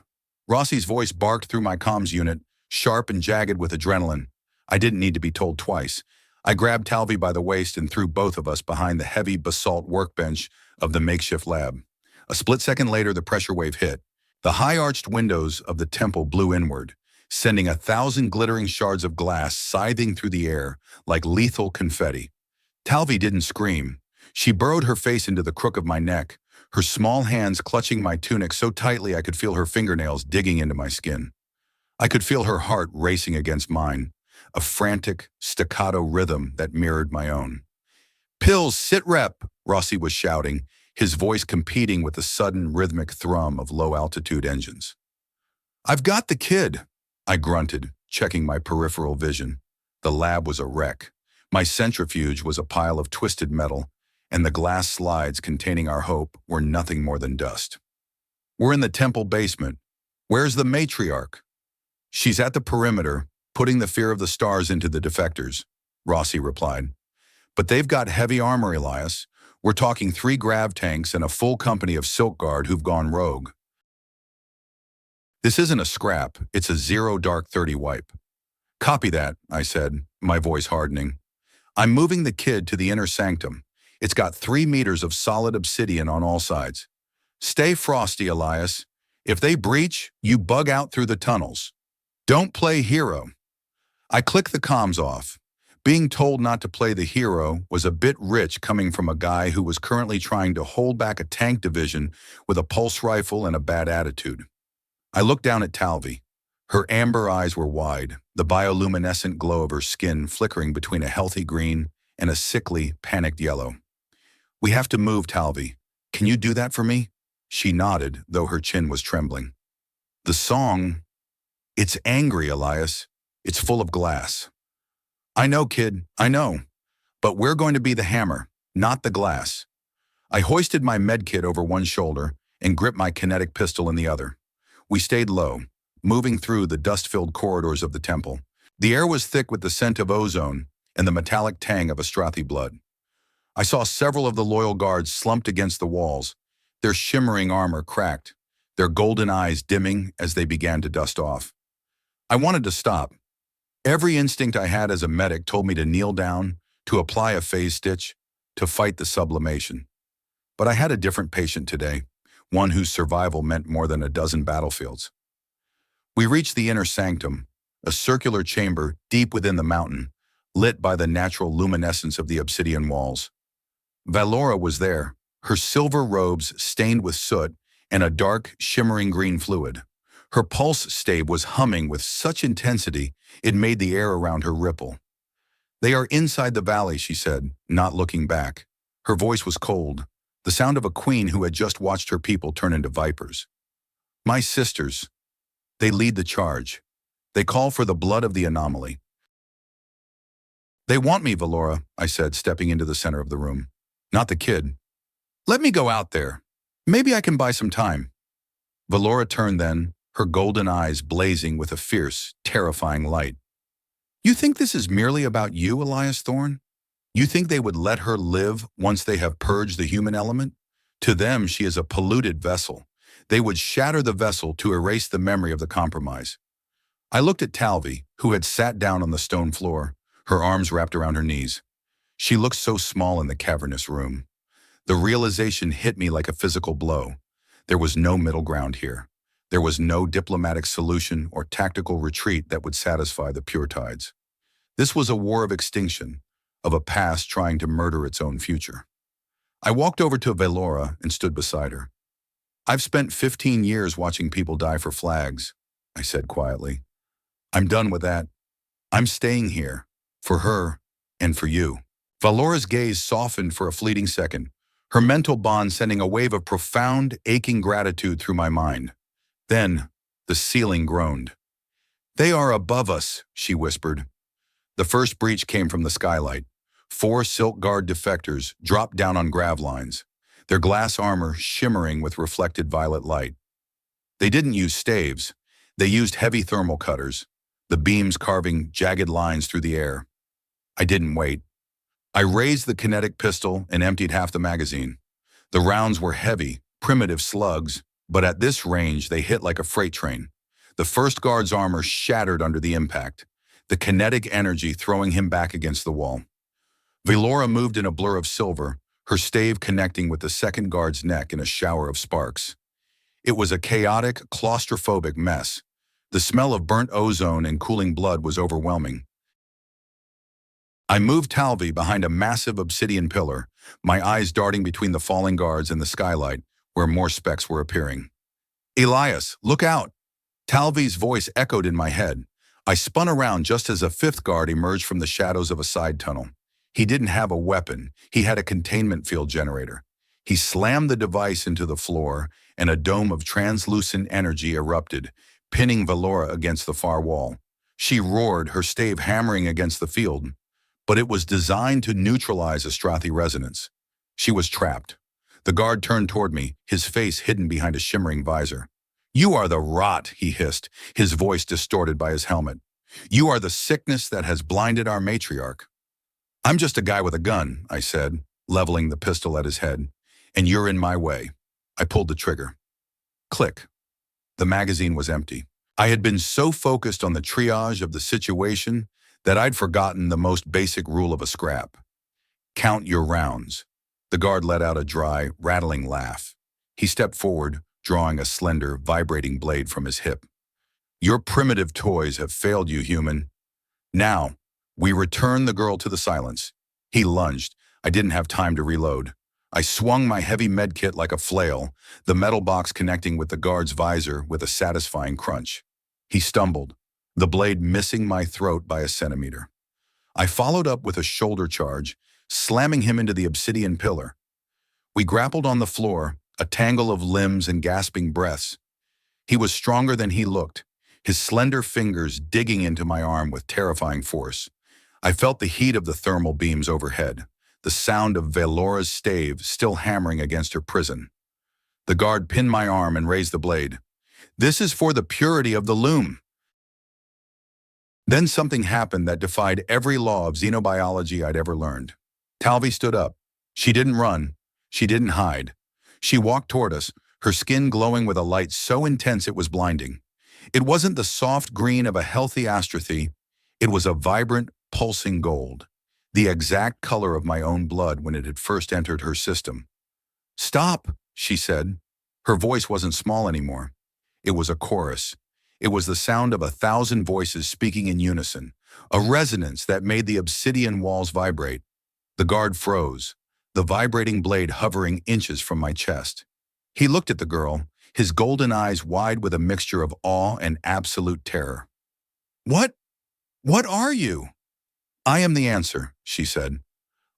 Rossi's voice barked through my comms unit, sharp and jagged with adrenaline. I didn't need to be told twice. I grabbed Talvi by the waist and threw both of us behind the heavy basalt workbench of the makeshift lab. A split second later, the pressure wave hit. The high-arched windows of the temple blew inward, sending 1,000 glittering shards of glass scything through the air like lethal confetti. Talvi didn't scream. She burrowed her face into the crook of my neck, her small hands clutching my tunic so tightly I could feel her fingernails digging into my skin. I could feel her heart racing against mine, a frantic, staccato rhythm that mirrored my own. Pills, sit rep, Rossi was shouting, his voice competing with the sudden rhythmic thrum of low-altitude engines. I've got the kid, I grunted, checking my peripheral vision. The lab was a wreck. My centrifuge was a pile of twisted metal, and the glass slides containing our hope were nothing more than dust. We're in the temple basement. Where's the matriarch? She's at the perimeter, putting the fear of the stars into the defectors, Rossi replied. But they've got heavy armor, Elias. We're talking 3 grav tanks and a full company of Silk Guard who've gone rogue. This isn't a scrap, it's a zero dark 30 wipe. Copy that, I said, my voice hardening. I'm moving the kid to the inner sanctum. It's got 3 meters of solid obsidian on all sides. Stay frosty, Elias. If they breach, you bug out through the tunnels. Don't play hero. I clicked the comms off. Being told not to play the hero was a bit rich coming from a guy who was currently trying to hold back a tank division with a pulse rifle and a bad attitude. I looked down at Talvi. Her amber eyes were wide, the bioluminescent glow of her skin flickering between a healthy green and a sickly, panicked yellow. We have to move, Talvi. Can you do that for me? She nodded, though her chin was trembling. The song, it's angry, Elias. It's full of glass. I know, kid, I know. But we're going to be the hammer, not the glass. I hoisted my medkit over one shoulder and gripped my kinetic pistol in the other. We stayed low, moving through the dust-filled corridors of the temple. The air was thick with the scent of ozone and the metallic tang of Astrathi blood. I saw several of the loyal guards slumped against the walls, their shimmering armor cracked, their golden eyes dimming as they began to dust off. I wanted to stop. Every instinct I had as a medic told me to kneel down, to apply a phase stitch, to fight the sublimation. But I had a different patient today, one whose survival meant more than a dozen battlefields. We reached the inner sanctum, a circular chamber deep within the mountain, lit by the natural luminescence of the obsidian walls. Valora was there, her silver robes stained with soot and a dark, shimmering green fluid. Her pulse stave was humming with such intensity it made the air around her ripple. They are inside the valley, she said, not looking back. Her voice was cold, the sound of a queen who had just watched her people turn into vipers. My sisters. They lead the charge. They call for the blood of the anomaly. They want me, Valora, I said, stepping into the center of the room. Not the kid. Let me go out there. Maybe I can buy some time. Valora turned then, her golden eyes blazing with a fierce, terrifying light. You think this is merely about you, Elias Thorne? You think they would let her live once they have purged the human element? To them, she is a polluted vessel. They would shatter the vessel to erase the memory of the compromise. I looked at Talvi, who had sat down on the stone floor, her arms wrapped around her knees. She looked so small in the cavernous room. The realization hit me like a physical blow. There was no middle ground here. There was no diplomatic solution or tactical retreat that would satisfy the pure tides. This was a war of extinction, of a past trying to murder its own future. I walked over to Valora and stood beside her. I've spent 15 years watching people die for flags, I said quietly. I'm done with that. I'm staying here, for her and for you. Valora's gaze softened for a fleeting second, her mental bond sending a wave of profound, aching gratitude through my mind. Then, the ceiling groaned. They are above us, she whispered. The first breach came from the skylight. 4 Silk Guard defectors dropped down on grav lines, their glass armor shimmering with reflected violet light. They didn't use staves. They used heavy thermal cutters, the beams carving jagged lines through the air. I didn't wait. I raised the kinetic pistol and emptied half the magazine. The rounds were heavy, primitive slugs, but at this range they hit like a freight train. The first guard's armor shattered under the impact, the kinetic energy throwing him back against the wall. Valora moved in a blur of silver, her stave connecting with the second guard's neck in a shower of sparks. It was a chaotic, claustrophobic mess. The smell of burnt ozone and cooling blood was overwhelming. I moved Talvi behind a massive obsidian pillar, my eyes darting between the falling guards and the skylight, where more specks were appearing. Elias, look out! Talvi's voice echoed in my head. I spun around just as a 5th guard emerged from the shadows of a side tunnel. He didn't have a weapon, he had a containment field generator. He slammed the device into the floor, and a dome of translucent energy erupted, pinning Valora against the far wall. She roared, her stave hammering against the field, but it was designed to neutralize Astrathi resonance. She was trapped. The guard turned toward me, his face hidden behind a shimmering visor. You are the rot, he hissed, his voice distorted by his helmet. You are the sickness that has blinded our matriarch. I'm just a guy with a gun, I said, leveling the pistol at his head. And you're in my way. I pulled the trigger. Click. The magazine was empty. I had been so focused on the triage of the situation that I'd forgotten the most basic rule of a scrap. Count your rounds. The guard let out a dry, rattling laugh. He stepped forward, drawing a slender, vibrating blade from his hip. Your primitive toys have failed you, human. Now, we return the girl to the silence. He lunged. I didn't have time to reload. I swung my heavy medkit like a flail, the metal box connecting with the guard's visor with a satisfying crunch. He stumbled, the blade missing my throat by a centimeter. I followed up with a shoulder charge, slamming him into the obsidian pillar. We grappled on the floor, a tangle of limbs and gasping breaths. He was stronger than he looked, his slender fingers digging into my arm with terrifying force. I felt the heat of the thermal beams overhead, the sound of Velora's stave still hammering against her prison. The guard pinned my arm and raised the blade. This is for the purity of the Loom. Then something happened that defied every law of xenobiology I'd ever learned. Talvi stood up. She didn't run. She didn't hide. She walked toward us, her skin glowing with a light so intense it was blinding. It wasn't the soft green of a healthy Astrathi. It was a vibrant, pulsing gold, the exact color of my own blood when it had first entered her system. "Stop," she said. Her voice wasn't small anymore. It was a chorus. It was the sound of 1,000 voices speaking in unison, a resonance that made the obsidian walls vibrate. The guard froze, the vibrating blade hovering inches from my chest. He looked at the girl, his golden eyes wide with a mixture of awe and absolute terror. What are you?" "I am the answer," she said.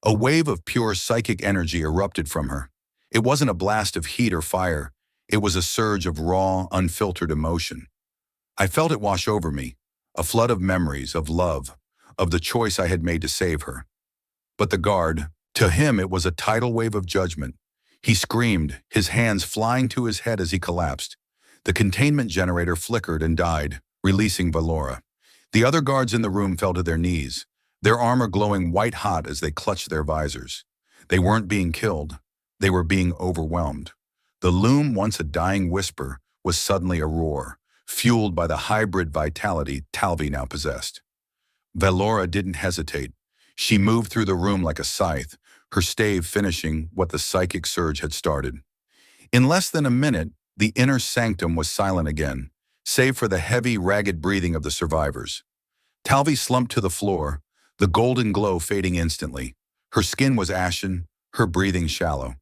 A wave of pure psychic energy erupted from her. It wasn't a blast of heat or fire. It was a surge of raw, unfiltered emotion. I felt it wash over me, a flood of memories, of love, of the choice I had made to save her. But the guard, to him it was a tidal wave of judgment. He screamed, his hands flying to his head as he collapsed. The containment generator flickered and died, releasing Velora. The other guards in the room fell to their knees, their armor glowing white-hot as they clutched their visors. They weren't being killed. They were being overwhelmed. The Loom, once a dying whisper, was suddenly a roar, fueled by the hybrid vitality Talvi now possessed. Velora didn't hesitate. She moved through the room like a scythe, her stave finishing what the psychic surge had started. In less than a minute, the inner sanctum was silent again, save for the heavy, ragged breathing of the survivors. Talvi slumped to the floor, the golden glow fading instantly. Her skin was ashen, her breathing shallow.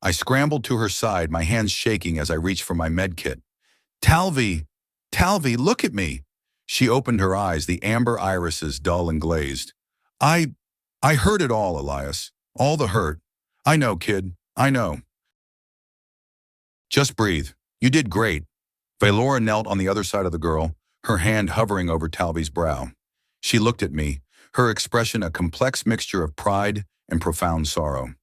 I scrambled to her side, my hands shaking as I reached for my medkit. "Talvi! Talvi, look at me!" She opened her eyes, the amber irises dull and glazed. I heard it all, Elias. All the hurt. I know, kid. I know. Just breathe. You did great." Velora knelt on the other side of the girl, her hand hovering over Talvi's brow. She looked at me, her expression a complex mixture of pride and profound sorrow.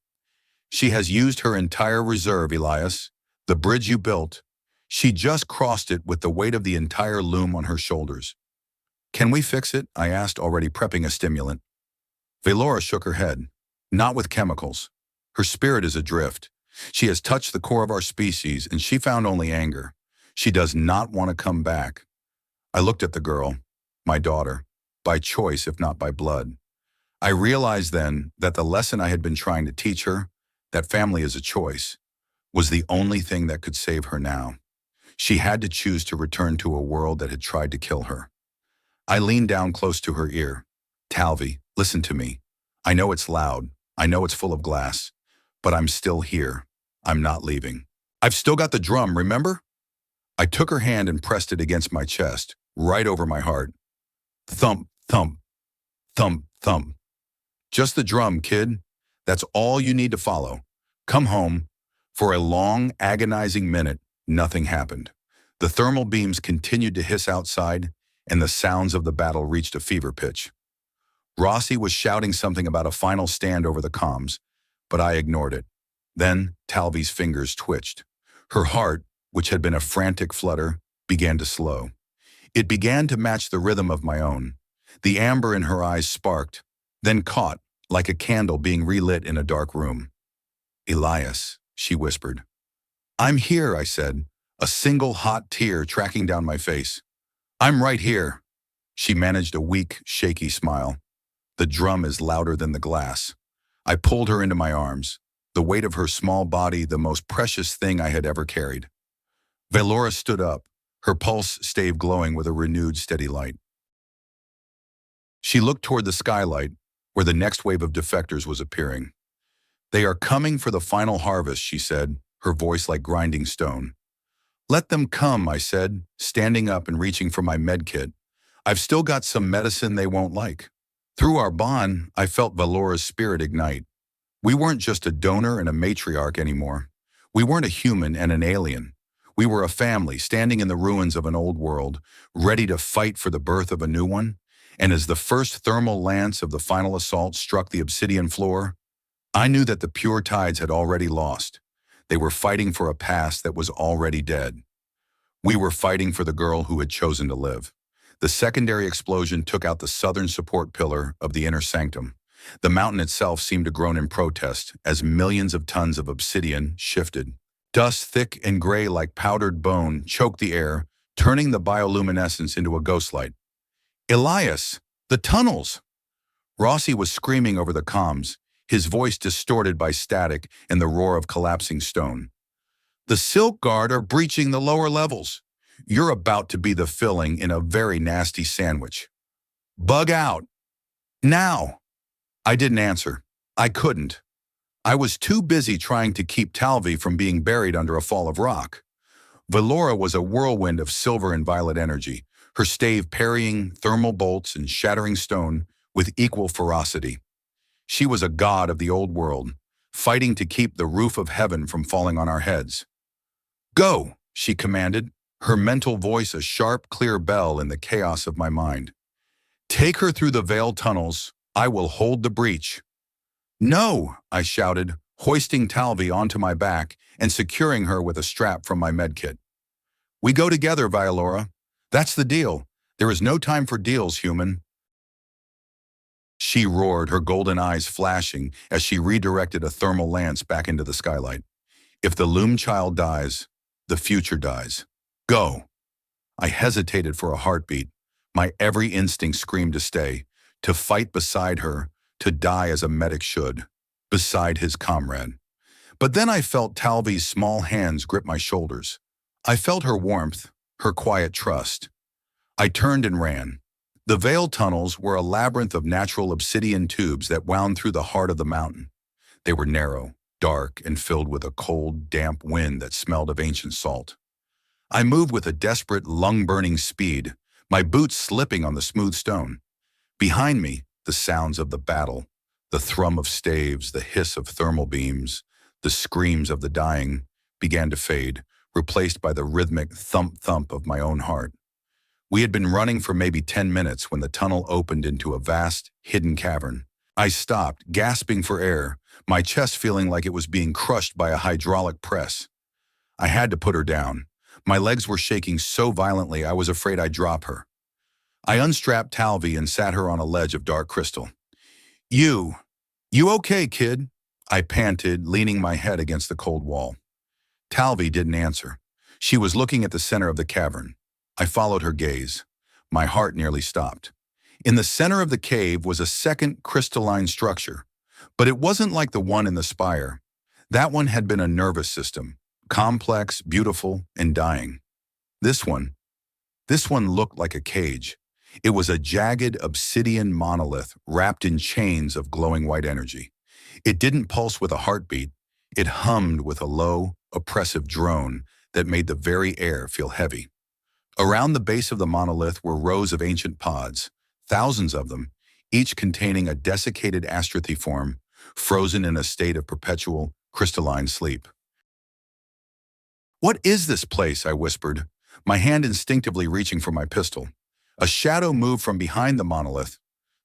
"She has used her entire reserve, Elias. The bridge you built. She just crossed it with the weight of the entire Loom on her shoulders." "Can we fix it?" I asked, already prepping a stimulant. Velora shook her head. "Not with chemicals. Her spirit is adrift. She has touched the core of our species, and she found only anger. She does not want to come back." I looked at the girl, my daughter, by choice if not by blood. I realized then that the lesson I had been trying to teach her, that family is a choice, was the only thing that could save her now. She had to choose to return to a world that had tried to kill her. I leaned down close to her ear. "Talvi, listen to me. I know it's loud. I know it's full of glass. But I'm still here. I'm not leaving. I've still got the drum, remember?" I took her hand and pressed it against my chest, right over my heart. Thump, thump, thump, thump. "Just the drum, kid. That's all you need to follow. Come home." For a long, agonizing minute, nothing happened. The thermal beams continued to hiss outside, and the sounds of the battle reached a fever pitch. Rossi was shouting something about a final stand over the comms, but I ignored it. Then Talvi's fingers twitched. Her heart, which had been a frantic flutter, began to slow. It began to match the rhythm of my own. The amber in her eyes sparked, then caught, like a candle being relit in a dark room. "Elias," she whispered. "I'm here," I said, a single hot tear tracking down my face. "I'm right here." She managed a weak, shaky smile. "The drum is louder than the glass." I pulled her into my arms, the weight of her small body the most precious thing I had ever carried. Valora stood up, her pulse stave glowing with a renewed, steady light. She looked toward the skylight, where the next wave of defectors was appearing. "They are coming for the final harvest," she said, her voice like grinding stone. "Let them come," I said, standing up and reaching for my med kit. "I've still got some medicine they won't like." Through our bond, I felt Valora's spirit ignite. We weren't just a donor and a matriarch anymore. We weren't a human and an alien. We were a family standing in the ruins of an old world, ready to fight for the birth of a new one. And as the first thermal lance of the final assault struck the obsidian floor, I knew that the pure tides had already lost. They were fighting for a past that was already dead. We were fighting for the girl who had chosen to live. The secondary explosion took out the southern support pillar of the inner sanctum. The mountain itself seemed to groan in protest as millions of tons of obsidian shifted. Dust thick and gray like powdered bone choked the air, turning the bioluminescence into a ghostlight. "Elias! The tunnels!" Rossi was screaming over the comms, his voice distorted by static and the roar of collapsing stone. "The Silk Guard are breaching the lower levels. You're about to be the filling in a very nasty sandwich. Bug out! Now!" I didn't answer. I couldn't. I was too busy trying to keep Talvi from being buried under a fall of rock. Valora was a whirlwind of silver and violet energy, her stave parrying thermal bolts and shattering stone with equal ferocity. She was a god of the old world, fighting to keep the roof of heaven from falling on our heads. "Go," she commanded, her mental voice a sharp, clear bell in the chaos of my mind. "Take her through the veil tunnels. I will hold the breach." "No," I shouted, hoisting Talvi onto my back and securing her with a strap from my medkit. "We go together, Valora. That's the deal. There is no time for deals, human." She roared, her golden eyes flashing as she redirected a thermal lance back into the skylight. "If the Loom child dies, the future dies. Go." I hesitated for a heartbeat. My every instinct screamed to stay, to fight beside her, to die as a medic should, beside his comrade. But then I felt Talvi's small hands grip my shoulders. I felt her warmth, her quiet trust. I turned and ran. The veil tunnels were a labyrinth of natural obsidian tubes that wound through the heart of the mountain. They were narrow, dark, and filled with a cold, damp wind that smelled of ancient salt. I moved with a desperate, lung-burning speed, my boots slipping on the smooth stone. Behind me, the sounds of the battle, the thrum of staves, the hiss of thermal beams, the screams of the dying, began to fade, replaced by the rhythmic thump-thump of my own heart. We had been running for maybe 10 minutes when the tunnel opened into a vast, hidden cavern. I stopped, gasping for air, my chest feeling like it was being crushed by a hydraulic press. I had to put her down. My legs were shaking so violently I was afraid I'd drop her. I unstrapped Talvi and sat her on a ledge of dark crystal. You okay, kid?" I panted, leaning my head against the cold wall. Talvi didn't answer. She was looking at the center of the cavern. I followed her gaze. My heart nearly stopped. In the center of the cave was a second crystalline structure, but it wasn't like the one in the spire. That one had been a nervous system, complex, beautiful, and dying. This one looked like a cage. It was a jagged obsidian monolith wrapped in chains of glowing white energy. It didn't pulse with a heartbeat. It hummed with a low, oppressive drone that made the very air feel heavy. Around the base of the monolith were rows of ancient pods, thousands of them, each containing a desiccated Astrathi form, frozen in a state of perpetual, crystalline sleep. "What is this place?" I whispered, my hand instinctively reaching for my pistol. A shadow moved from behind the monolith.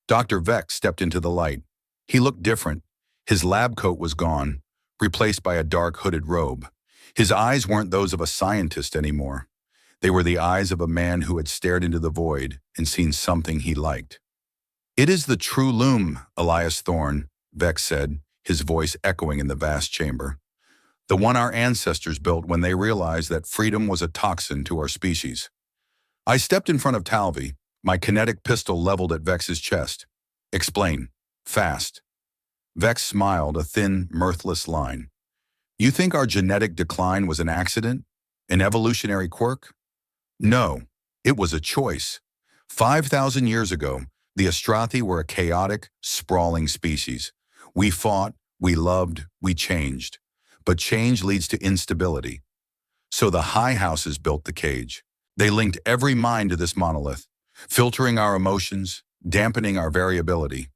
Dr. Vex stepped into the light. He looked different. His lab coat was gone, replaced by a dark hooded robe. His eyes weren't those of a scientist anymore. They were the eyes of a man who had stared into the void and seen something he liked. "It is the true Loom, Elias Thorne," Vex said, his voice echoing in the vast chamber. The one our ancestors built when they realized that freedom was a toxin to our species. I stepped in front of Talvi, my kinetic pistol leveled at Vex's chest. Explain. Fast. Vex smiled, a thin, mirthless line. You think our genetic decline was an accident? An evolutionary quirk? No, it was a choice. 5,000 years ago, the Astrathi were a chaotic, sprawling species. We fought, we loved, we changed. But change leads to instability. So the high houses built the cage. They linked every mind to this monolith, filtering our emotions, dampening our variability.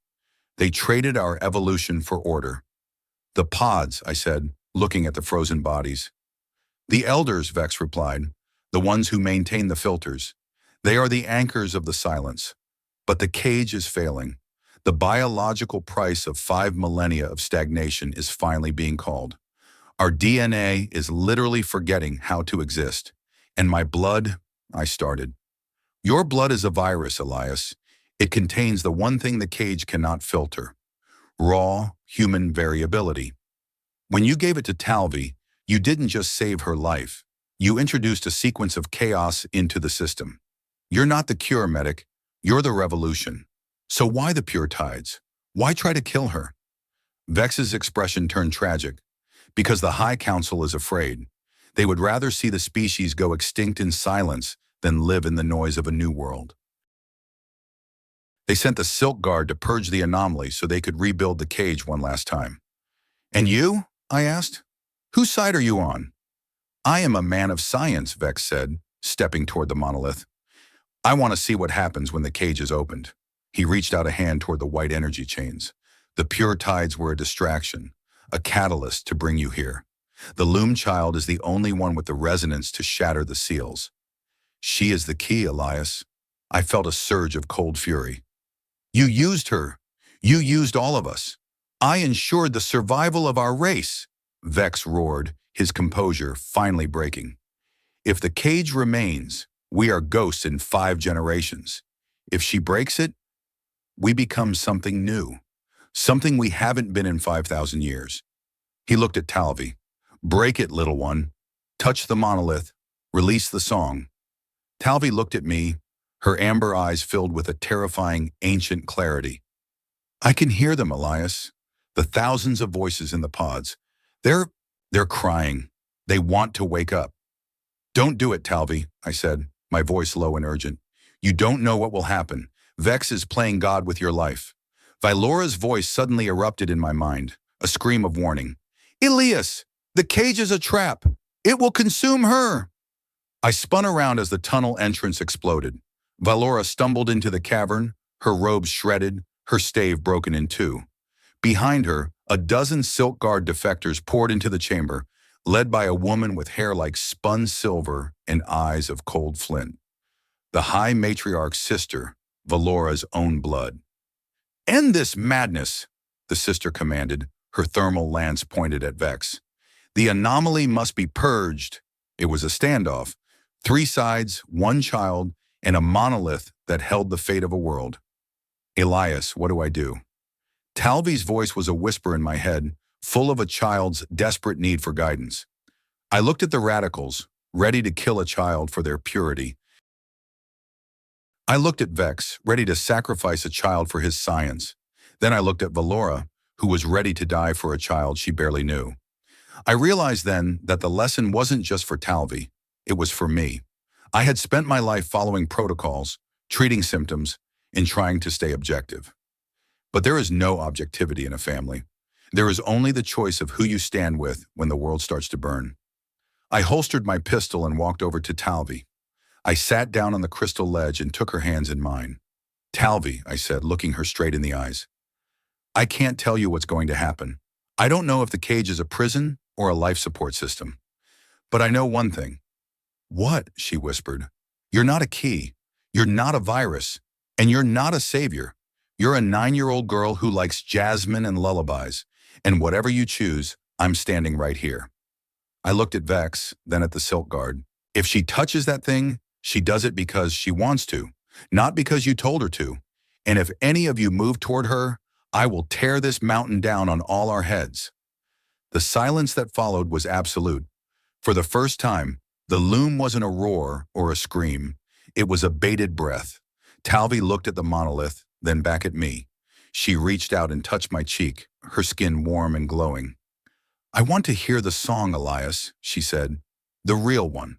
They traded our evolution for order. The pods, I said, looking at the frozen bodies. The elders, Vex replied, the ones who maintain the filters. They are the anchors of the silence. But the cage is failing. The biological price of 5 millennia of stagnation is finally being called. Our DNA is literally forgetting how to exist. And my blood, I started. Your blood is a virus, Elias. It contains the one thing the cage cannot filter. Raw, human variability. When you gave it to Talvi, you didn't just save her life. You introduced a sequence of chaos into the system. You're not the cure, medic. You're the revolution. So why the pure tides? Why try to kill her? Vex's expression turned tragic. Because the High Council is afraid. They would rather see the species go extinct in silence than live in the noise of a new world. They sent the Silk Guard to purge the anomaly so they could rebuild the cage one last time. And you? I asked. Whose side are you on? I am a man of science, Vex said, stepping toward the monolith. I want to see what happens when the cage is opened. He reached out a hand toward the white energy chains. The pure tides were a distraction, a catalyst to bring you here. The Loom child is the only one with the resonance to shatter the seals. She is the key, Elias. I felt a surge of cold fury. You used her. You used all of us. I ensured the survival of our race, Vex roared, his composure finally breaking. If the cage remains, we are ghosts in 5 generations. If she breaks it, we become something new, something we haven't been in 5,000 years. He looked at Talvi. Break it, little one. Touch the monolith. Release the song. Talvi looked at me, her amber eyes filled with a terrifying, ancient clarity. I can hear them, Elias. The thousands of voices in the pods. They're crying. They want to wake up. Don't do it, Talvi, I said, my voice low and urgent. You don't know what will happen. Vex is playing God with your life. Vilora's voice suddenly erupted in my mind, a scream of warning. Elias, the cage is a trap. It will consume her. I spun around as the tunnel entrance exploded. Valora stumbled into the cavern, her robes shredded, her stave broken in 2. Behind her, a dozen Silk Guard defectors poured into the chamber, led by a woman with hair like spun silver and eyes of cold flint. The High Matriarch's sister, Valora's own blood. End this madness, the sister commanded, her thermal lance pointed at Vex. The anomaly must be purged. It was a standoff. 3 sides, 1 child, and a monolith that held the fate of a world. Elias, what do I do? Talvi's voice was a whisper in my head, full of a child's desperate need for guidance. I looked at the radicals, ready to kill a child for their purity. I looked at Vex, ready to sacrifice a child for his science. Then I looked at Valora, who was ready to die for a child she barely knew. I realized then that the lesson wasn't just for Talvi, it was for me. I had spent my life following protocols, treating symptoms, and trying to stay objective. But there is no objectivity in a family. There is only the choice of who you stand with when the world starts to burn. I holstered my pistol and walked over to Talvi. I sat down on the crystal ledge and took her hands in mine. Talvi, I said, looking her straight in the eyes. I can't tell you what's going to happen. I don't know if the cage is a prison or a life support system. But I know one thing. What? She whispered. You're not a key. You're not a virus. And you're not a savior. You're a 9-year-old girl who likes jasmine and lullabies. And whatever you choose, I'm standing right here. I looked at Vex, then at the Silk Guard. If she touches that thing, she does it because she wants to, not because you told her to. And if any of you move toward her, I will tear this mountain down on all our heads. The silence that followed was absolute. For the first time, the loom wasn't a roar or a scream. It was a bated breath. Talvi looked at the monolith, then back at me. She reached out and touched my cheek, her skin warm and glowing. I want to hear the song, Elias, she said. The real one.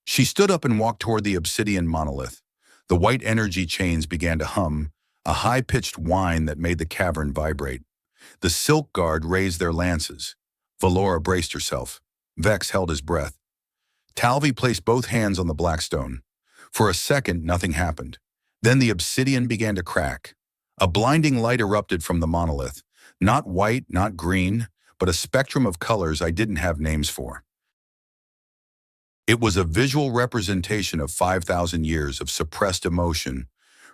She stood up and walked toward the obsidian monolith. The white energy chains began to hum, a high-pitched whine that made the cavern vibrate. The silk guard raised their lances. Valora braced herself. Vex held his breath. Talvi placed both hands on the blackstone. For a second, nothing happened. Then the obsidian began to crack. A blinding light erupted from the monolith. Not white, not green, but a spectrum of colors I didn't have names for. It was a visual representation of 5,000 years of suppressed emotion,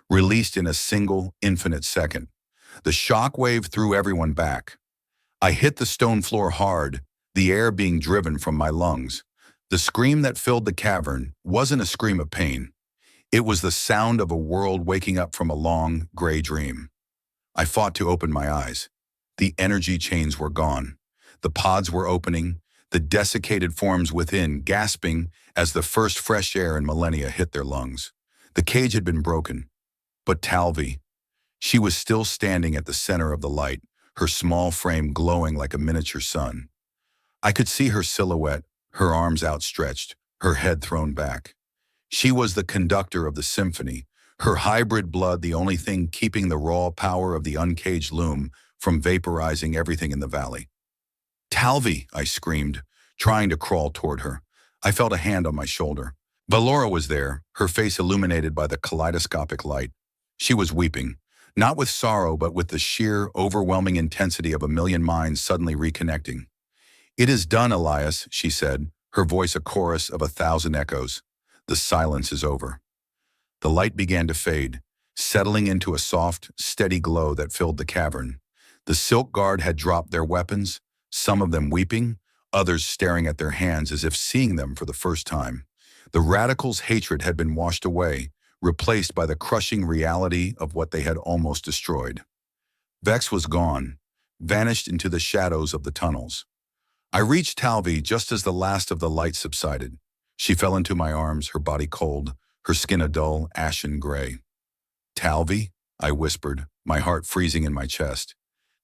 released in a single, infinite second. The shock wave threw everyone back. I hit the stone floor hard, the air being driven from my lungs. The scream that filled the cavern wasn't a scream of pain. It was the sound of a world waking up from a long, gray dream. I fought to open my eyes. The energy chains were gone. The pods were opening, the desiccated forms within gasping as the first fresh air in millennia hit their lungs. The cage had been broken. But Talvi, she was still standing at the center of the light, her small frame glowing like a miniature sun. I could see her silhouette, her arms outstretched, her head thrown back. She was the conductor of the symphony, her hybrid blood the only thing keeping the raw power of the uncaged loom from vaporizing everything in the valley. Talvi, I screamed, trying to crawl toward her. I felt a hand on my shoulder. Valora was there, her face illuminated by the kaleidoscopic light. She was weeping, not with sorrow but with the sheer, overwhelming intensity of a million minds suddenly reconnecting. It is done, Elias, she said, her voice a chorus of 1,000 echoes. The silence is over. The light began to fade, settling into a soft, steady glow that filled the cavern. The silk guard had dropped their weapons, some of them weeping, others staring at their hands as if seeing them for the first time. The radicals' hatred had been washed away, replaced by the crushing reality of what they had almost destroyed. Vex was gone, vanished into the shadows of the tunnels. I reached Talvi just as the last of the light subsided. She fell into my arms, her body cold, her skin a dull, ashen gray. Talvi, I whispered, my heart freezing in my chest.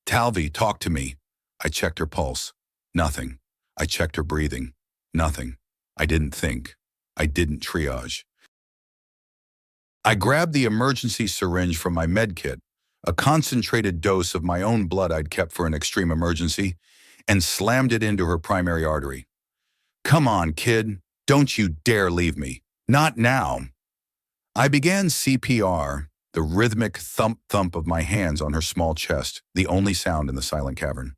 Talvi, talk to me. I checked her pulse. Nothing. I checked her breathing. Nothing. I didn't think. I didn't triage. I grabbed the emergency syringe from my med kit, a concentrated dose of my own blood I'd kept for an extreme emergency, and slammed it into her primary artery. Come on, kid. Don't you dare leave me. Not now. I began CPR, the rhythmic thump-thump of my hands on her small chest, the only sound in the silent cavern.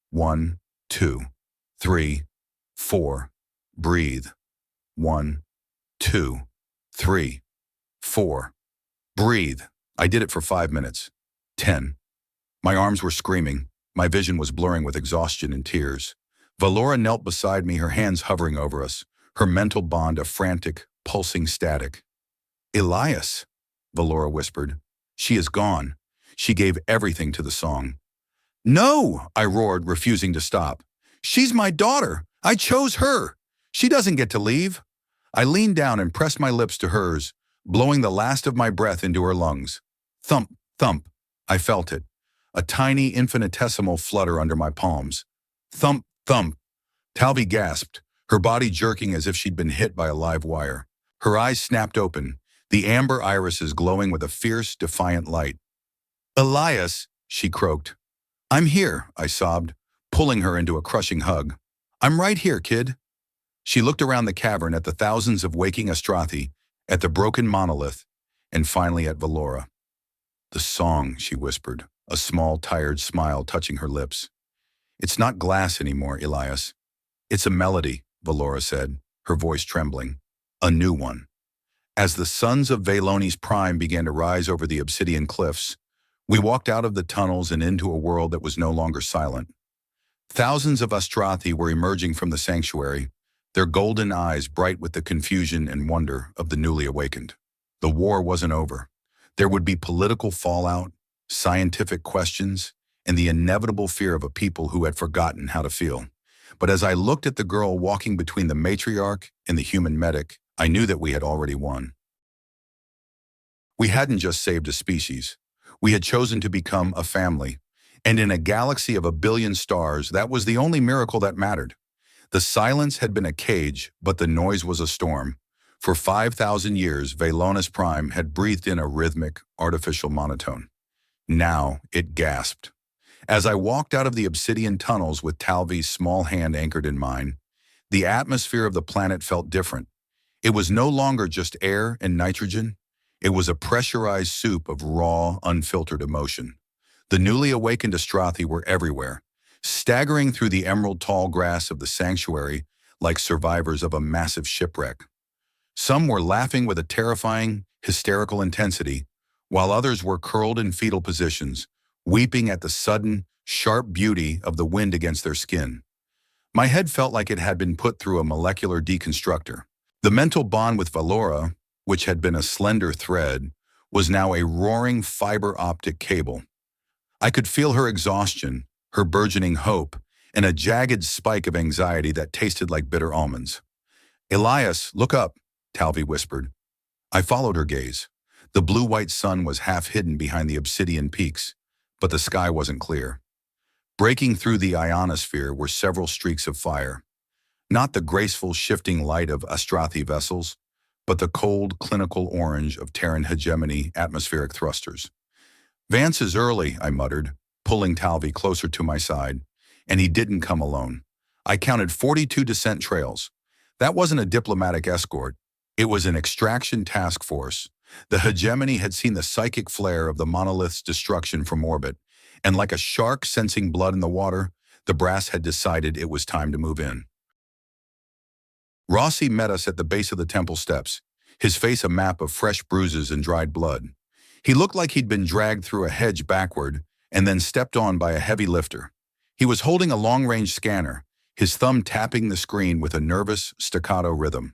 1, 2, 3, 4. Breathe. 1, 2, 3, 4. Breathe. I did it for 5 minutes. 10. My arms were screaming. My vision was blurring with exhaustion and tears. Valora knelt beside me, her hands hovering over us, her mental bond a frantic, pulsing static. Elias, Valora whispered. She is gone. She gave everything to the song. No, I roared, refusing to stop. She's my daughter. I chose her. She doesn't get to leave. I leaned down and pressed my lips to hers, blowing the last of my breath into her lungs. Thump, thump. I felt it. A tiny, infinitesimal flutter under my palms. Thump, thump. Talvi gasped, her body jerking as if she'd been hit by a live wire. Her eyes snapped open, the amber irises glowing with a fierce, defiant light. Elias, she croaked. I'm here, I sobbed, pulling her into a crushing hug. I'm right here, kid. She looked around the cavern at the thousands of waking Astrathi, at the broken monolith, and finally at Valora. The song, she whispered, a small, tired smile touching her lips. It's not glass anymore, Elias. It's a melody, Valora said, her voice trembling. A new one. As the suns of Valoni's prime began to rise over the obsidian cliffs, we walked out of the tunnels and into a world that was no longer silent. Thousands of Astrathi were emerging from the sanctuary, their golden eyes bright with the confusion and wonder of the newly awakened. The war wasn't over. There would be political fallout, scientific questions, and the inevitable fear of a people who had forgotten how to feel. But as I looked at the girl walking between the matriarch and the human medic, I knew that we had already won. We hadn't just saved a species. We had chosen to become a family. And in a galaxy of a billion stars, that was the only miracle that mattered. The silence had been a cage, but the noise was a storm. For 5,000 years, Velonis Prime had breathed in a rhythmic, artificial monotone. Now it gasped. As I walked out of the obsidian tunnels with Talvi's small hand anchored in mine, the atmosphere of the planet felt different. It was no longer just air and nitrogen. It was a pressurized soup of raw, unfiltered emotion. The newly awakened Astrathi were everywhere, staggering through the emerald tall grass of the sanctuary like survivors of a massive shipwreck. Some were laughing with a terrifying, hysterical intensity, while others were curled in fetal positions, weeping at the sudden, sharp beauty of the wind against their skin. My head felt like it had been put through a molecular deconstructor. The mental bond with Valora, which had been a slender thread, was now a roaring fiber optic cable. I could feel her exhaustion, her burgeoning hope, and a jagged spike of anxiety that tasted like bitter almonds. "Elias, look up," Talvi whispered. I followed her gaze. The blue-white sun was half hidden behind the obsidian peaks, but the sky wasn't clear. Breaking through the ionosphere were several streaks of fire. Not the graceful, shifting light of Astrathi vessels, but the cold, clinical orange of Terran hegemony atmospheric thrusters. "Vance is early," I muttered, pulling Talvi closer to my side, and he didn't come alone. I counted 42 descent trails. That wasn't a diplomatic escort. It was an extraction task force. The hegemony had seen the psychic flare of the monolith's destruction from orbit, and like a shark sensing blood in the water, the brass had decided it was time to move in. Rossi met us at the base of the temple steps, his face a map of fresh bruises and dried blood. He looked like he'd been dragged through a hedge backward and then stepped on by a heavy lifter. He was holding a long-range scanner, his thumb tapping the screen with a nervous, staccato rhythm.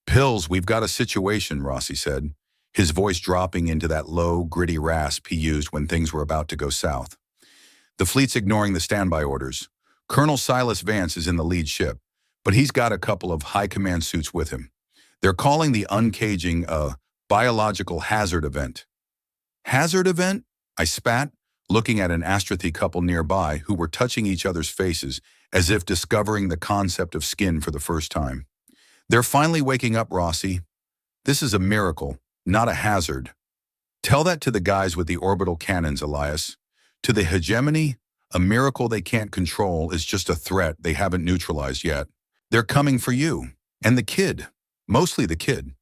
"Pills, we've got a situation," Rossi said, his voice dropping into that low, gritty rasp he used when things were about to go south. "The fleet's ignoring the standby orders. Colonel Silas Vance is in the lead ship, but he's got a couple of high-command suits with him. They're calling the uncaging a biological hazard event." "Hazard event?" I spat, looking at an Astrathi couple nearby who were touching each other's faces as if discovering the concept of skin for the first time. "They're finally waking up, Rossi. This is a miracle, not a hazard. Tell that to the guys with the orbital cannons, Elias. To the hegemony, a miracle they can't control is just a threat they haven't neutralized yet. They're coming for you. And the kid. Mostly the kid."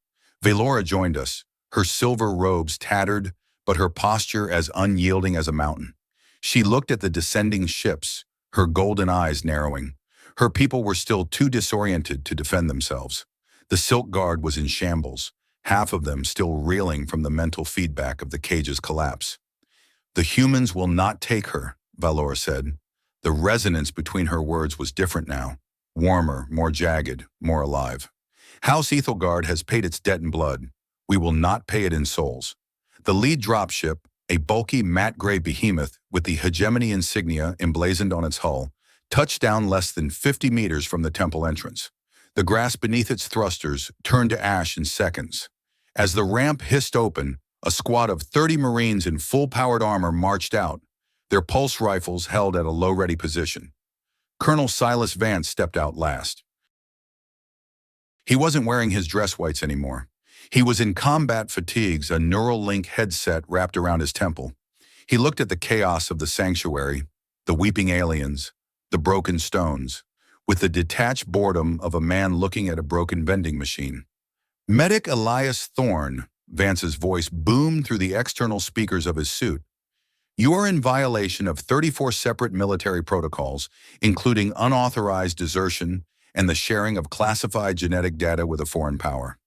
Valora joined us, her silver robes tattered, but her posture as unyielding as a mountain. She looked at the descending ships, her golden eyes narrowing. Her people were still too disoriented to defend themselves. The Silk Guard was in shambles, half of them still reeling from the mental feedback of the cage's collapse. "The humans will not take her," Valora said. The resonance between her words was different now, warmer, more jagged, more alive. "House Ethelgard has paid its debt in blood. We will not pay it in souls." The lead dropship, a bulky matte gray behemoth with the hegemony insignia emblazoned on its hull, touched down less than 50 meters from the temple entrance. The grass beneath its thrusters turned to ash in seconds. As the ramp hissed open, a squad of 30 Marines in full-powered armor marched out, their pulse rifles held at a low-ready position. Colonel Silas Vance stepped out last. He wasn't wearing his dress whites anymore. He was in combat fatigues, a neural link headset wrapped around his temple. He looked at the chaos of the sanctuary, the weeping aliens, the broken stones, with the detached boredom of a man looking at a broken vending machine. "Medic Elias Thorne," Vance's voice boomed through the external speakers of his suit. "You are in violation of 34 separate military protocols, including unauthorized desertion and the sharing of classified genetic data with a foreign power."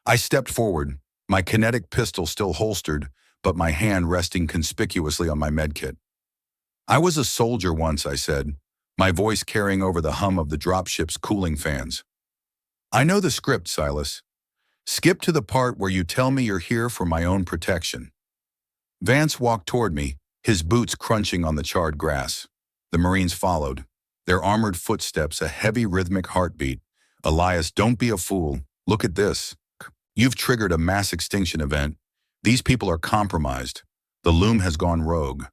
I stepped forward, my kinetic pistol still holstered, but my hand resting conspicuously on my medkit. "I was a soldier once," I said, my voice carrying over the hum of the dropship's cooling fans. "I know the script, Silas. Skip to the part where you tell me you're here for my own protection." Vance walked toward me, his boots crunching on the charred grass. The Marines followed, their armored footsteps a heavy rhythmic heartbeat. Elias, don't be a fool. Look at this. You've triggered a mass extinction event. These people are compromised. The Loom has gone rogue.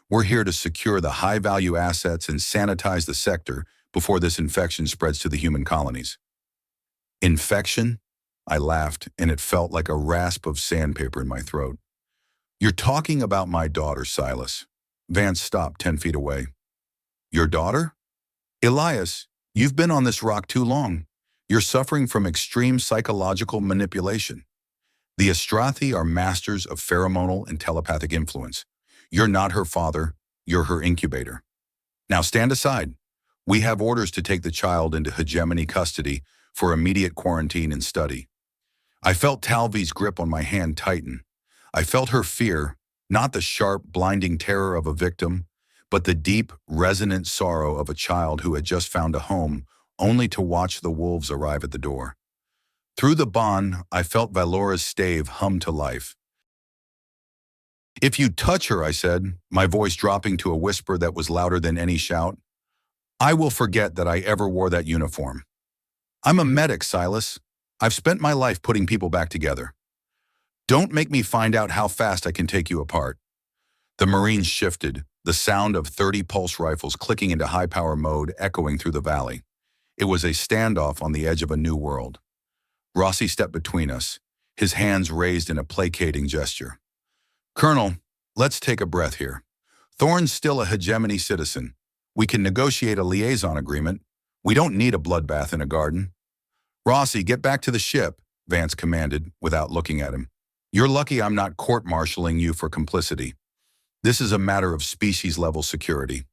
We're here to secure the high-value assets and sanitize the sector before this infection spreads to the human colonies. Infection? I laughed, and it felt like a rasp of sandpaper in my throat. You're talking about my daughter, Silas. Vance stopped 10 feet away. Your daughter? Elias, you've been on this rock too long. You're suffering from extreme psychological manipulation. The Astrathi are masters of pheromonal and telepathic influence. You're not her father, you're her incubator. Now stand aside. We have orders to take the child into hegemony custody for immediate quarantine and study. I felt Talvi's grip on my hand tighten. I felt her fear, not the sharp, blinding terror of a victim, but the deep, resonant sorrow of a child who had just found a home, only to watch the wolves arrive at the door. Through the bond, I felt Valora's stave hum to life. If you touch her, I said, my voice dropping to a whisper that was louder than any shout, I will forget that I ever wore that uniform. I'm a medic, Silas. I've spent my life putting people back together. Don't make me find out how fast I can take you apart. The Marines shifted, the sound of 30 pulse rifles clicking into high-power mode echoing through the valley. It was a standoff on the edge of a new world. Rossi stepped between us, his hands raised in a placating gesture. Colonel, let's take a breath here. Thorne's still a hegemony citizen. We can negotiate a liaison agreement. We don't need a bloodbath in a garden. Rossi, get back to the ship, Vance commanded without looking at him. You're lucky I'm not court-martialing you for complicity. This is a matter of species-level security.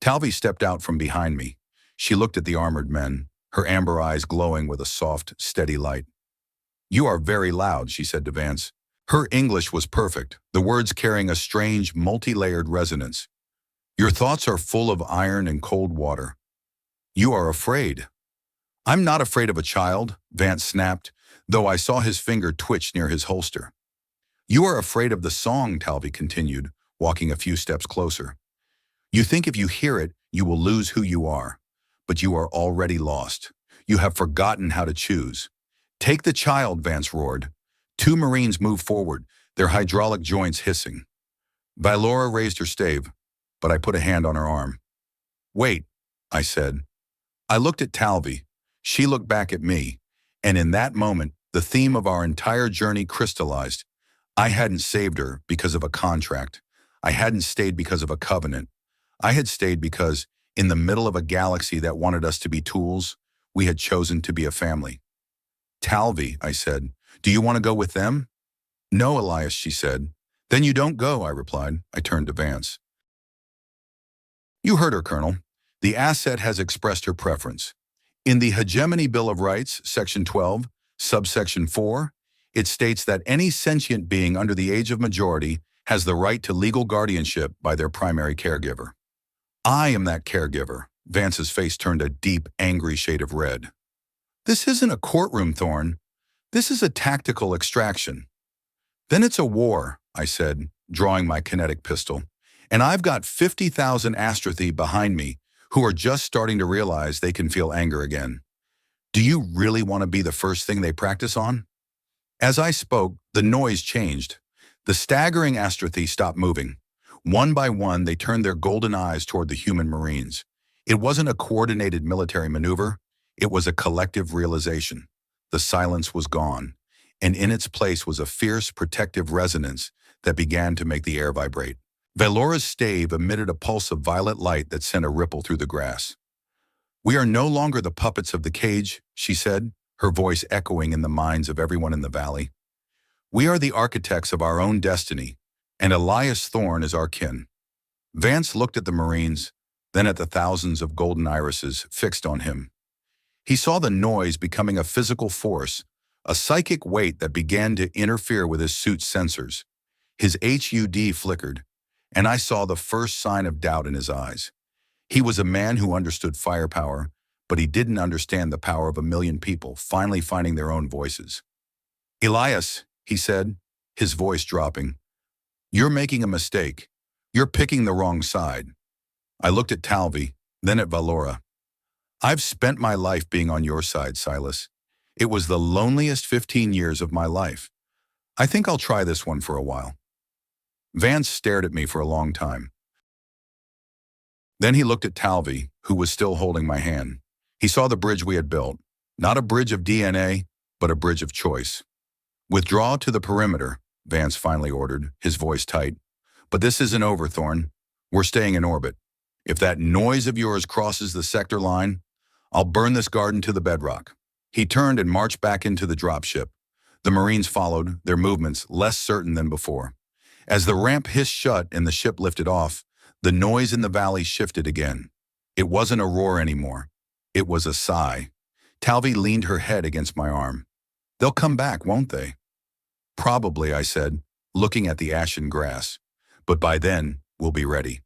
Talvi stepped out from behind me. She looked at the armored men, her amber eyes glowing with a soft, steady light. You are very loud, she said to Vance. Her English was perfect, the words carrying a strange, multi-layered resonance. Your thoughts are full of iron and cold water. You are afraid. I'm not afraid of a child, Vance snapped, though I saw his finger twitch near his holster. You are afraid of the song, Talvi continued, walking a few steps closer. You think if you hear it, you will lose who you are. But you are already lost. You have forgotten how to choose. Take the child, Vance roared. 2 Marines moved forward, their hydraulic joints hissing. Valora raised her stave, but I put a hand on her arm. Wait, I said. I looked at Talvi. She looked back at me, and in that moment, the theme of our entire journey crystallized. I hadn't saved her because of a contract. I hadn't stayed because of a covenant. I had stayed because, in the middle of a galaxy that wanted us to be tools, we had chosen to be a family. Talvi, I said, do you want to go with them? No, Elias, she said. Then you don't go, I replied. I turned to Vance. You heard her, Colonel. The asset has expressed her preference. In the Hegemony Bill of Rights, Section 12, Subsection 4, it states that any sentient being under the age of majority has the right to legal guardianship by their primary caregiver. I am that caregiver. Vance's face turned a deep, angry shade of red. This isn't a courtroom, Thorne. This is a tactical extraction. Then it's a war, I said, drawing my kinetic pistol. And I've got 50,000 Astrathi behind me who are just starting to realize they can feel anger again. Do you really want to be the first thing they practice on? As I spoke, the noise changed. The staggering Astrathi stopped moving. One by one, they turned their golden eyes toward the human Marines. It wasn't a coordinated military maneuver. It was a collective realization. The silence was gone, and in its place was a fierce, protective resonance that began to make the air vibrate. Valora's stave emitted a pulse of violet light that sent a ripple through the grass. We are no longer the puppets of the cage, she said, her voice echoing in the minds of everyone in the valley. We are the architects of our own destiny, and Elias Thorne is our kin. Vance looked at the Marines, then at the thousands of golden irises fixed on him. He saw the noise becoming a physical force, a psychic weight that began to interfere with his suit's sensors. His HUD flickered, and I saw the first sign of doubt in his eyes. He was a man who understood firepower, but he didn't understand the power of 1,000,000 people finally finding their own voices. Elias, he said, his voice dropping, You're making a mistake. You're picking the wrong side. I looked at Talvi, then at Valora. I've spent my life being on your side, Silas. It was the loneliest 15 years of my life. I think I'll try this one for a while. Vance stared at me for a long time. Then he looked at Talvi, who was still holding my hand. He saw the bridge we had built. Not a bridge of DNA, but a bridge of choice. Withdraw to the perimeter, Vance finally ordered, his voice tight. But this isn't over, Thorne. We're staying in orbit. If that noise of yours crosses the sector line, I'll burn this garden to the bedrock. He turned and marched back into the dropship. The Marines followed, their movements less certain than before. As the ramp hissed shut and the ship lifted off, the noise in the valley shifted again. It wasn't a roar anymore. It was a sigh. Talvi leaned her head against my arm. They'll come back, won't they? Probably, I said, looking at the ashen grass. But by then, we'll be ready.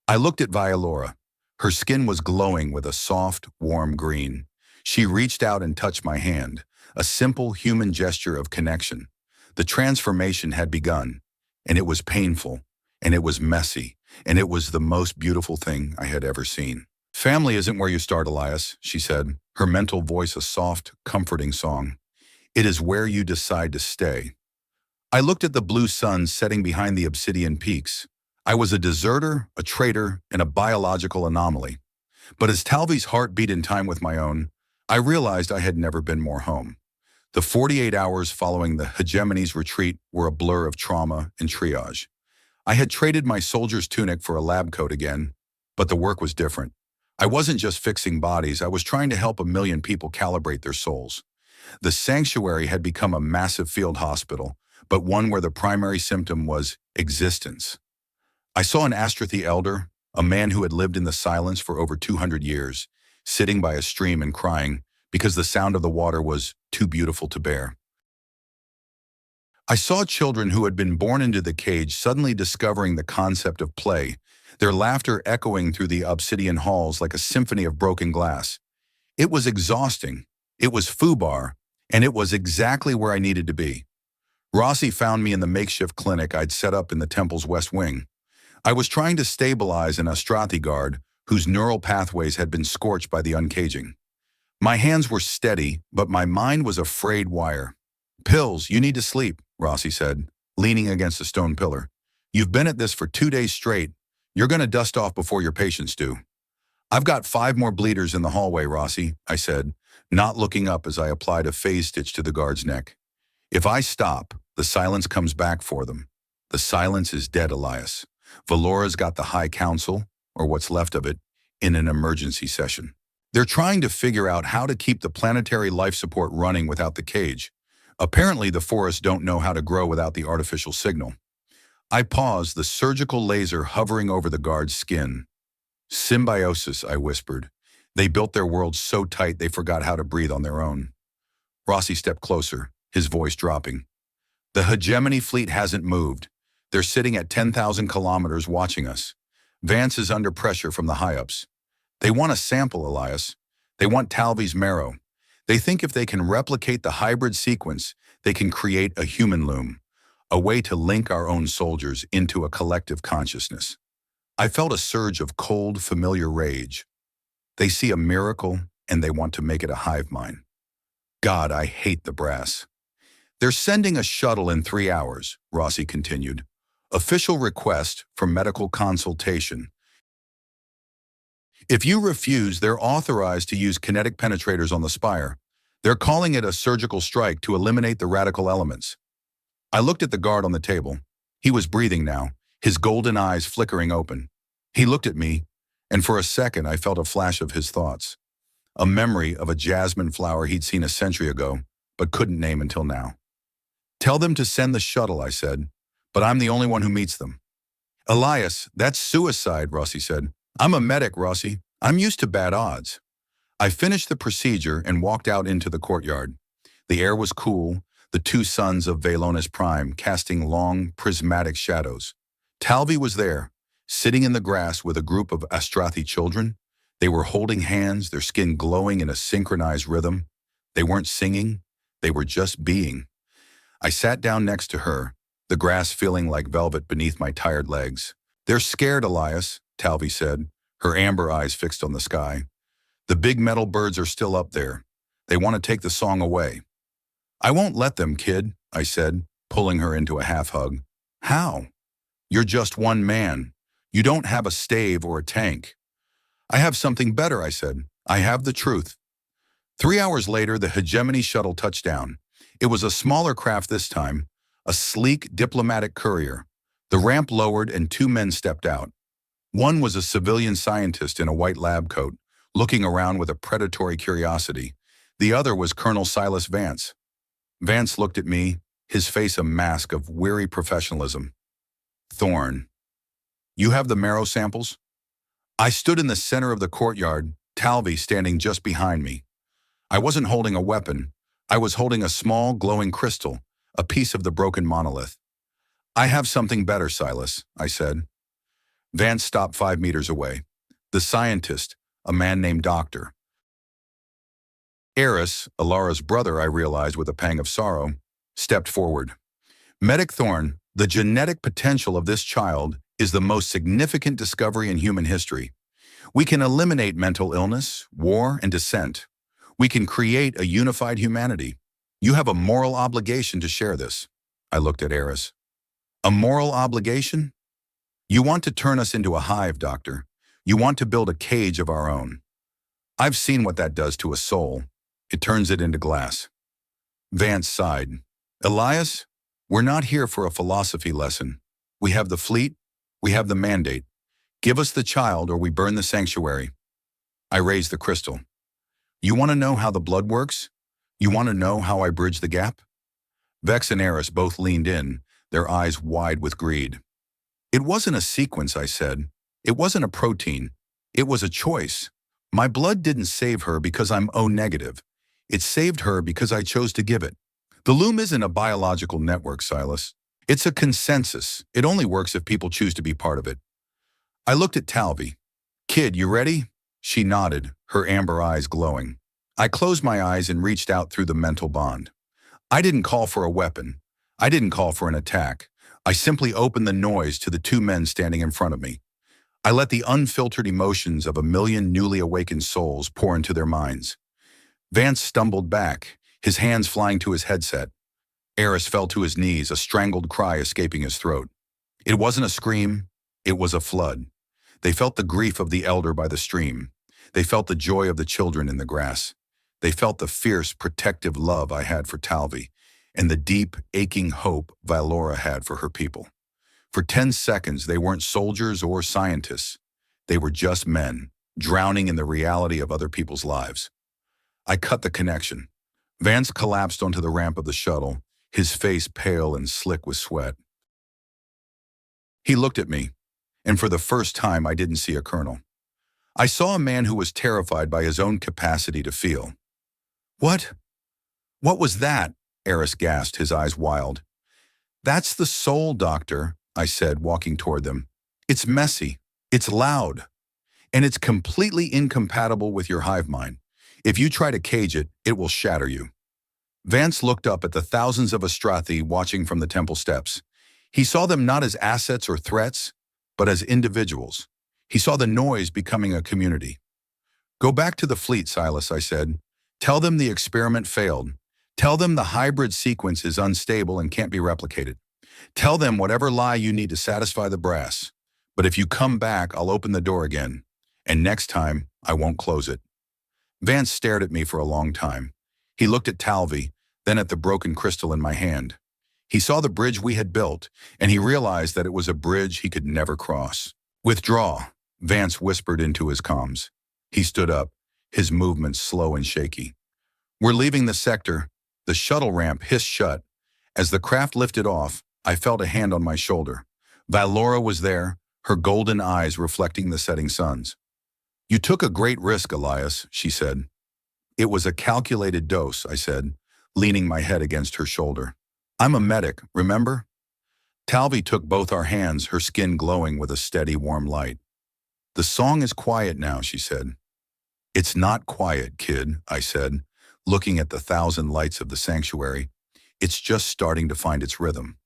I looked at Violora. Her skin was glowing with a soft, warm green. She reached out and touched my hand, a simple human gesture of connection. The transformation had begun, and it was painful, and it was messy, and it was the most beautiful thing I had ever seen. Family isn't where you start, Elias, she said, her mental voice a soft, comforting song. It is where you decide to stay. I looked at the blue sun setting behind the obsidian peaks. I was a deserter, a traitor, and a biological anomaly. But as Talvi's heart beat in time with my own, I realized I had never been more home. The 48 hours following the hegemony's retreat were a blur of trauma and triage. I had traded my soldier's tunic for a lab coat again, but the work was different. I wasn't just fixing bodies, I was trying to help 1 million people calibrate their souls. The sanctuary had become a massive field hospital, but one where the primary symptom was existence. I saw an Astrathi elder, a man who had lived in the silence for over 200 years, sitting by a stream and crying because the sound of the water was too beautiful to bear. I saw children who had been born into the cage suddenly discovering the concept of play, their laughter echoing through the obsidian halls like a symphony of broken glass. It was exhausting, it was foobar, and it was exactly where I needed to be. Rossi found me in the makeshift clinic I'd set up in the temple's west wing. I was trying to stabilize an Astrathi guard whose neural pathways had been scorched by the uncaging. My hands were steady, but my mind was a frayed wire. Pills, you need to sleep, Rossi said, leaning against a stone pillar. You've been at this for 2 days straight. You're going to dust off before your patients do. I've got 5 more bleeders in the hallway, Rossi, I said, not looking up as I applied a phase stitch to the guard's neck. If I stop, the silence comes back for them. The silence is dead, Elias. Valora's got the High Council, or what's left of it, in an emergency session. They're trying to figure out how to keep the planetary life support running without the cage. Apparently, the forests don't know how to grow without the artificial signal. I paused, the surgical laser hovering over the guard's skin. Symbiosis, I whispered. They built their world so tight they forgot how to breathe on their own. Rossi stepped closer, his voice dropping. The hegemony fleet hasn't moved. They're sitting at 10,000 kilometers watching us. Vance is under pressure from the high-ups. They want a sample, Elias. They want Talvi's marrow. They think if they can replicate the hybrid sequence, they can create a human loom, a way to link our own soldiers into a collective consciousness. I felt a surge of cold, familiar rage. They see a miracle, and they want to make it a hive mind. God, I hate the brass. They're sending a shuttle in 3 hours, Rossi continued. Official request for medical consultation. If you refuse, they're authorized to use kinetic penetrators on the spire. They're calling it a surgical strike to eliminate the radical elements. I looked at the guard on the table. He was breathing now, his golden eyes flickering open. He looked at me, and for a second I felt a flash of his thoughts. A memory of a jasmine flower he'd seen a century ago, but couldn't name until now. Tell them to send the shuttle, I said, but I'm the only one who meets them. Elias, that's suicide, Rossi said. I'm a medic, Rossi. I'm used to bad odds. I finished the procedure and walked out into the courtyard. The air was cool, the 2 suns of Velonis Prime casting long, prismatic shadows. Talvi was there, sitting in the grass with a group of Astrathi children. They were holding hands, their skin glowing in a synchronized rhythm. They weren't singing, they were just being. I sat down next to her, the grass feeling like velvet beneath my tired legs. They're scared, Elias, Talvi said, her amber eyes fixed on the sky. The big metal birds are still up there. They want to take the song away. I won't let them, kid, I said, pulling her into a half-hug. How? You're just one man. You don't have a stave or a tank. I have something better, I said. I have the truth. 3 hours later, the Hegemony shuttle touched down. It was a smaller craft this time, a sleek diplomatic courier. The ramp lowered and 2 men stepped out. One was a civilian scientist in a white lab coat, looking around with a predatory curiosity. The other was Colonel Silas Vance. Vance looked at me, his face a mask of weary professionalism. Thorne, you have the marrow samples? I stood in the center of the courtyard, Talvi standing just behind me. I wasn't holding a weapon. I was holding a small, glowing crystal, a piece of the broken monolith. I have something better, Silas, I said. Vance stopped 5 meters away. The scientist, a man named Doctor. Eris, Alara's brother, I realized with a pang of sorrow, stepped forward. Medic Thorne, the genetic potential of this child is the most significant discovery in human history. We can eliminate mental illness, war, and dissent. We can create a unified humanity. You have a moral obligation to share this. I looked at Eris. A moral obligation? You want to turn us into a hive, Doctor. You want to build a cage of our own. I've seen what that does to a soul. It turns it into glass. Vance sighed. Elias, we're not here for a philosophy lesson. We have the fleet. We have the mandate. Give us the child or we burn the sanctuary. I raised the crystal. You want to know how the blood works? You want to know how I bridge the gap? Vex and Eris both leaned in, their eyes wide with greed. It wasn't a sequence, I said. It wasn't a protein. It was a choice. My blood didn't save her because I'm O negative. It saved her because I chose to give it. The Loom isn't a biological network, Silas. It's a consensus. It only works if people choose to be part of it. I looked at Talvi. Kid, you ready? She nodded, her amber eyes glowing. I closed my eyes and reached out through the mental bond. I didn't call for a weapon. I didn't call for an attack. I simply opened the noise to the 2 men standing in front of me. I let the unfiltered emotions of a million newly awakened souls pour into their minds. Vance stumbled back, his hands flying to his headset. Eris fell to his knees, a strangled cry escaping his throat. It wasn't a scream, it was a flood. They felt the grief of the elder by the stream. They felt the joy of the children in the grass. They felt the fierce, protective love I had for Talvi, and the deep, aching hope Valora had for her people. For 10 seconds, they weren't soldiers or scientists. They were just men, drowning in the reality of other people's lives. I cut the connection. Vance collapsed onto the ramp of the shuttle, his face pale and slick with sweat. He looked at me, and for the first time I didn't see a colonel. I saw a man who was terrified by his own capacity to feel. What? What was that? Eris gasped, his eyes wild. That's the soul, Doctor, I said, walking toward them. It's messy, it's loud, and it's completely incompatible with your hive mind. If you try to cage it, it will shatter you. Vance looked up at the thousands of Astrathi watching from the temple steps. He saw them not as assets or threats, but as individuals. He saw the noise becoming a community. Go back to the fleet, Silas, I said. Tell them the experiment failed. Tell them the hybrid sequence is unstable and can't be replicated. Tell them whatever lie you need to satisfy the brass. But if you come back, I'll open the door again. And next time, I won't close it. Vance stared at me for a long time. He looked at Talvi, then at the broken crystal in my hand. He saw the bridge we had built, and he realized that it was a bridge he could never cross. Withdraw, Vance whispered into his comms. He stood up, his movements slow and shaky. We're leaving the sector. The shuttle ramp hissed shut. As the craft lifted off, I felt a hand on my shoulder. Valora was there, her golden eyes reflecting the setting suns. You took a great risk, Elias, she said. It was a calculated dose, I said, leaning my head against her shoulder. I'm a medic, remember? Talvi took both our hands, her skin glowing with a steady, warm light. The song is quiet now, she said. It's not quiet, kid, I said, looking at the 1,000 lights of the sanctuary. It's just starting to find its rhythm.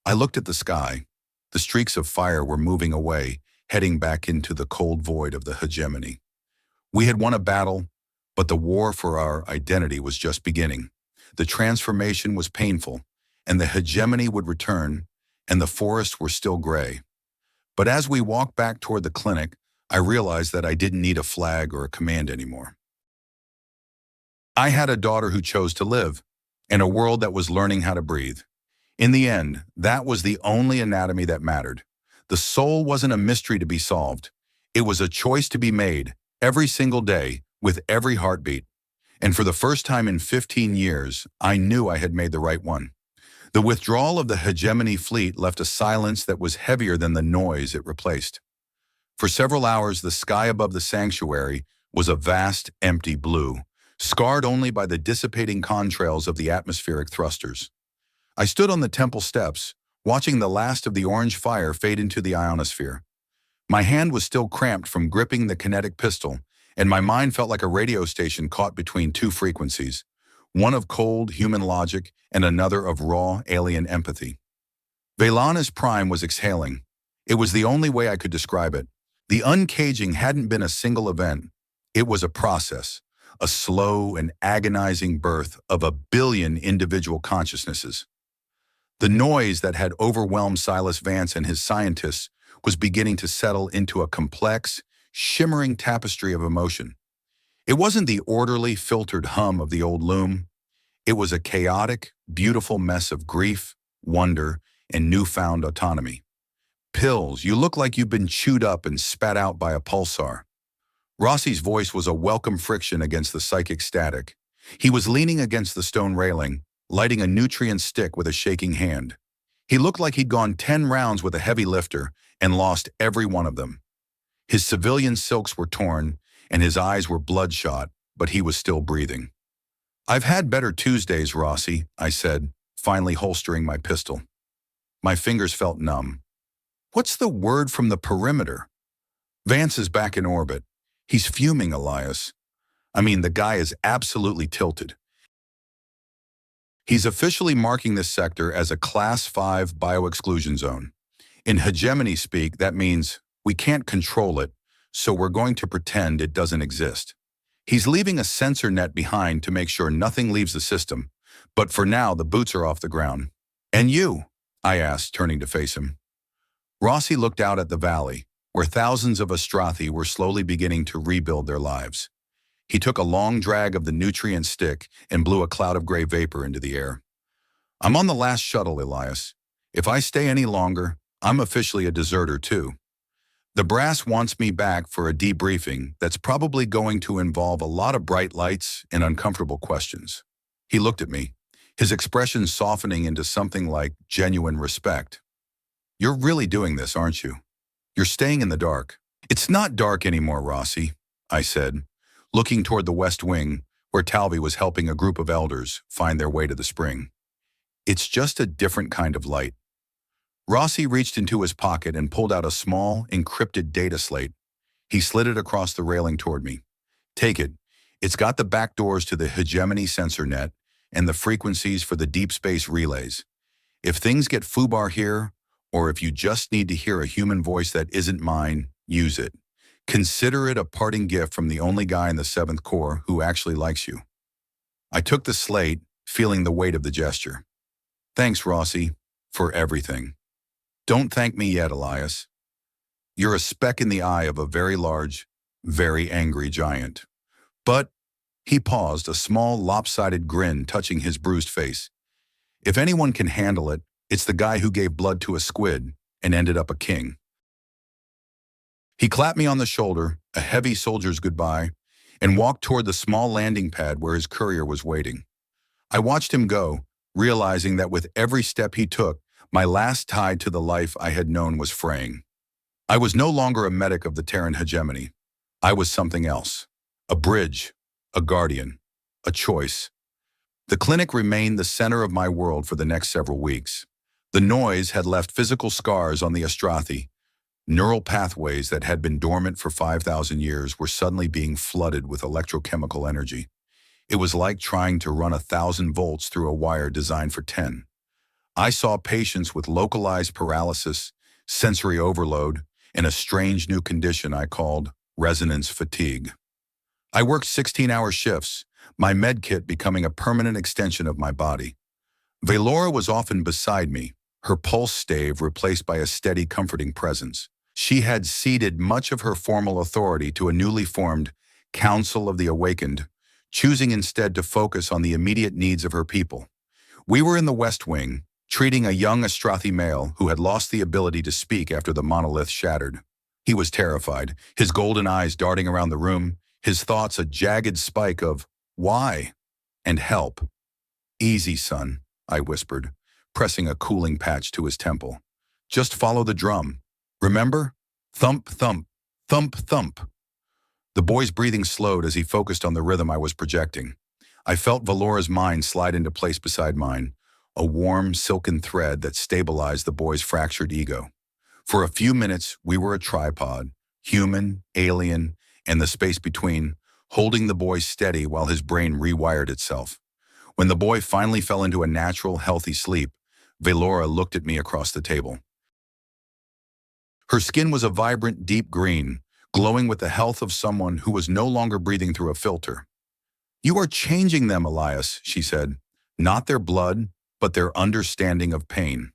I looked at the sky. The streaks of fire were moving away, heading back into the cold void of the hegemony. We had won a battle, but the war for our identity was just beginning. The transformation was painful, and the hegemony would return, and the forests were still gray. But as we walked back toward the clinic, I realized that I didn't need a flag or a command anymore. I had a daughter who chose to live, and a world that was learning how to breathe. In the end, that was the only anatomy that mattered. The soul wasn't a mystery to be solved. It was a choice to be made, every single day, with every heartbeat. And for the first time in 15 years, I knew I had made the right one. The withdrawal of the hegemony fleet left a silence that was heavier than the noise it replaced. For several hours, the sky above the sanctuary was a vast, empty blue, scarred only by the dissipating contrails of the atmospheric thrusters. I stood on the temple steps, watching the last of the orange fire fade into the ionosphere. My hand was still cramped from gripping the kinetic pistol, and my mind felt like a radio station caught between two frequencies, one of cold human logic and another of raw alien empathy. Velana's prime was exhaling. It was the only way I could describe it. The uncaging hadn't been a single event. It was a process, a slow and agonizing birth of a billion individual consciousnesses. The noise that had overwhelmed Silas Vance and his scientists was beginning to settle into a complex, shimmering tapestry of emotion. It wasn't the orderly, filtered hum of the old Loom. It was a chaotic, beautiful mess of grief, wonder, and newfound autonomy. Pills, you look like you've been chewed up and spat out by a pulsar. Rossi's voice was a welcome friction against the psychic static. He was leaning against the stone railing, lighting a nutrient stick with a shaking hand. He looked like he'd gone 10 rounds with a heavy lifter and lost every one of them. His civilian silks were torn, and his eyes were bloodshot, but he was still breathing. "I've had better Tuesdays, Rossi," I said, finally holstering my pistol. My fingers felt numb. "What's the word from the perimeter?" "Vance is back in orbit. He's fuming, Elias. I mean, the guy is absolutely tilted. He's officially marking this sector as a Class 5 bioexclusion zone. In hegemony speak, that means we can't control it, so we're going to pretend it doesn't exist. He's leaving a sensor net behind to make sure nothing leaves the system, but for now the boots are off the ground." "And you?" I asked, turning to face him. Rossi looked out at the valley, where thousands of Astrathi were slowly beginning to rebuild their lives. He took a long drag of the nutrient stick and blew a cloud of gray vapor into the air. "I'm on the last shuttle, Elias. If I stay any longer, I'm officially a deserter too. The brass wants me back for a debriefing that's probably going to involve a lot of bright lights and uncomfortable questions." He looked at me, his expression softening into something like genuine respect. "You're really doing this, aren't you? You're staying in the dark." "It's not dark anymore, Rossi," I said, looking toward the west wing, where Talvi was helping a group of elders find their way to the spring. "It's just a different kind of light." Rossi reached into his pocket and pulled out a small, encrypted data slate. He slid it across the railing toward me. "Take it. It's got the back doors to the hegemony sensor net and the frequencies for the deep space relays. If things get foobar here, or if you just need to hear a human voice that isn't mine, use it. Consider it a parting gift from the only guy in the 7th Corps who actually likes you." I took the slate, feeling the weight of the gesture. "Thanks, Rossi, for everything. Don't thank me yet, Elias. You're a speck in the eye of a very large, very angry giant." But he paused, a small, lopsided grin touching his bruised face. "If anyone can handle it, it's the guy who gave blood to a squid and ended up a king." He clapped me on the shoulder, a heavy soldier's goodbye, and walked toward the small landing pad where his courier was waiting. I watched him go, realizing that with every step he took, my last tie to the life I had known was fraying. I was no longer a medic of the Terran hegemony. I was something else. A bridge, a guardian, a choice. The clinic remained the center of my world for the next several weeks. The noise had left physical scars on the Astrathi. Neural pathways that had been dormant for 5,000 years were suddenly being flooded with electrochemical energy. It was like trying to run 1,000 volts through a wire designed for 10. I saw patients with localized paralysis, sensory overload, and a strange new condition I called resonance fatigue. I worked 16-hour shifts, my med kit becoming a permanent extension of my body. Valora was often beside me, her pulse stave replaced by a steady, comforting presence. She had ceded much of her formal authority to a newly formed Council of the Awakened, choosing instead to focus on the immediate needs of her people. We were in the West Wing, treating a young Astrathi male who had lost the ability to speak after the monolith shattered. He was terrified, his golden eyes darting around the room, his thoughts a jagged spike of why and help. Easy, son, I whispered, pressing a cooling patch to his temple. Just follow the drum. Remember? Thump, thump, thump, thump. The boy's breathing slowed as he focused on the rhythm I was projecting. I felt Valora's mind slide into place beside mine, a warm, silken thread that stabilized the boy's fractured ego. For a few minutes, we were a tripod, human, alien, and the space between, holding the boy steady while his brain rewired itself. When the boy finally fell into a natural, healthy sleep, Valora looked at me across the table. Her skin was a vibrant, deep green, glowing with the health of someone who was no longer breathing through a filter. You are changing them, Elias, she said. Not their blood, but their understanding of pain.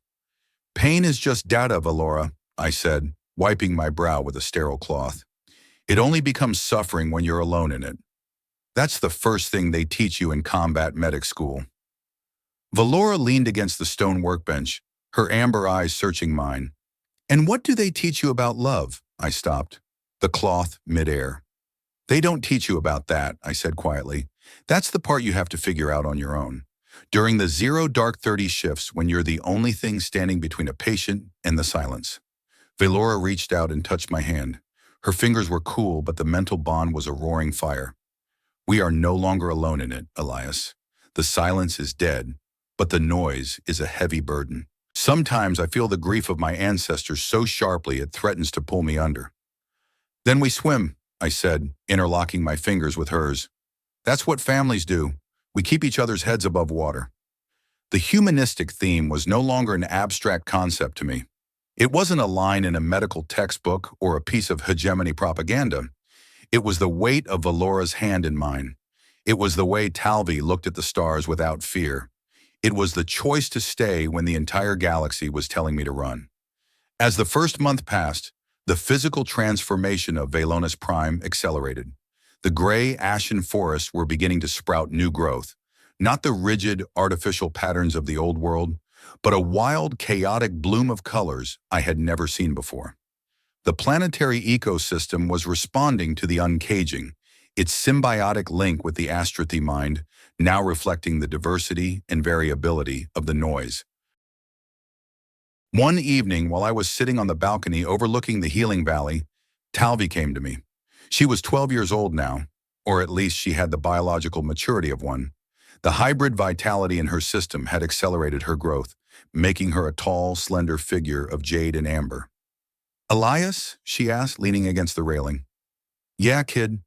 Pain is just data, Valora, I said, wiping my brow with a sterile cloth. It only becomes suffering when you're alone in it. That's the first thing they teach you in combat medic school. Valora leaned against the stone workbench, her amber eyes searching mine. And what do they teach you about love? I stopped, the cloth midair. They don't teach you about that, I said quietly. That's the part you have to figure out on your own. During the 0 dark 30 shifts when you're the only thing standing between a patient and the silence. Valora reached out and touched my hand. Her fingers were cool, but the mental bond was a roaring fire. We are no longer alone in it, Elias. The silence is dead, but the noise is a heavy burden. Sometimes I feel the grief of my ancestors so sharply it threatens to pull me under. Then we swim, I said, interlocking my fingers with hers. That's what families do. We keep each other's heads above water. The humanistic theme was no longer an abstract concept to me. It wasn't a line in a medical textbook or a piece of hegemony propaganda. It was the weight of Valora's hand in mine. It was the way Talvi looked at the stars without fear. It was the choice to stay when the entire galaxy was telling me to run. As the first month passed, the physical transformation of Velonis Prime accelerated. The gray, ashen forests were beginning to sprout new growth, not the rigid, artificial patterns of the old world, but a wild, chaotic bloom of colors I had never seen before. The planetary ecosystem was responding to the uncaging, its symbiotic link with the Astrathi mind, now reflecting the diversity and variability of the noise. One evening, while I was sitting on the balcony overlooking the healing valley, Talvi came to me. She was 12 years old now, or at least she had the biological maturity of one. The hybrid vitality in her system had accelerated her growth, making her a tall, slender figure of jade and amber. Elias? She asked, leaning against the railing. Yeah, kid.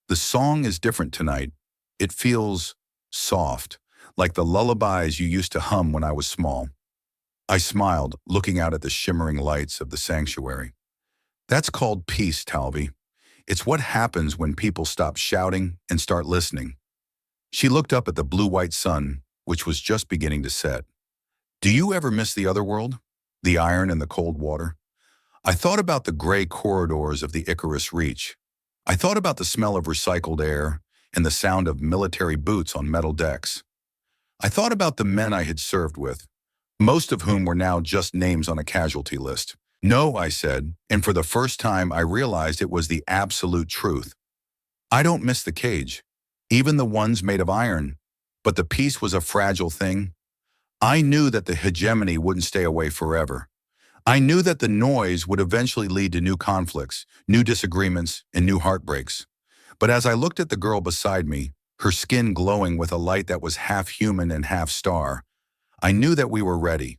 The song is different tonight. It feels soft, like the lullabies you used to hum when I was small. I smiled, looking out at the shimmering lights of the sanctuary. That's called peace, Talvi. It's what happens when people stop shouting and start listening. She looked up at the blue-white sun, which was just beginning to set. Do you ever miss the other world? The iron and the cold water? I thought about the gray corridors of the Icarus Reach. I thought about the smell of recycled air and the sound of military boots on metal decks. I thought about the men I had served with, most of whom were now just names on a casualty list. No, I said, and for the first time I realized it was the absolute truth. I don't miss the cage, even the ones made of iron, but the peace was a fragile thing. I knew that the hegemony wouldn't stay away forever. I knew that the noise would eventually lead to new conflicts, new disagreements, and new heartbreaks. But as I looked at the girl beside me, her skin glowing with a light that was half human and half star, I knew that we were ready.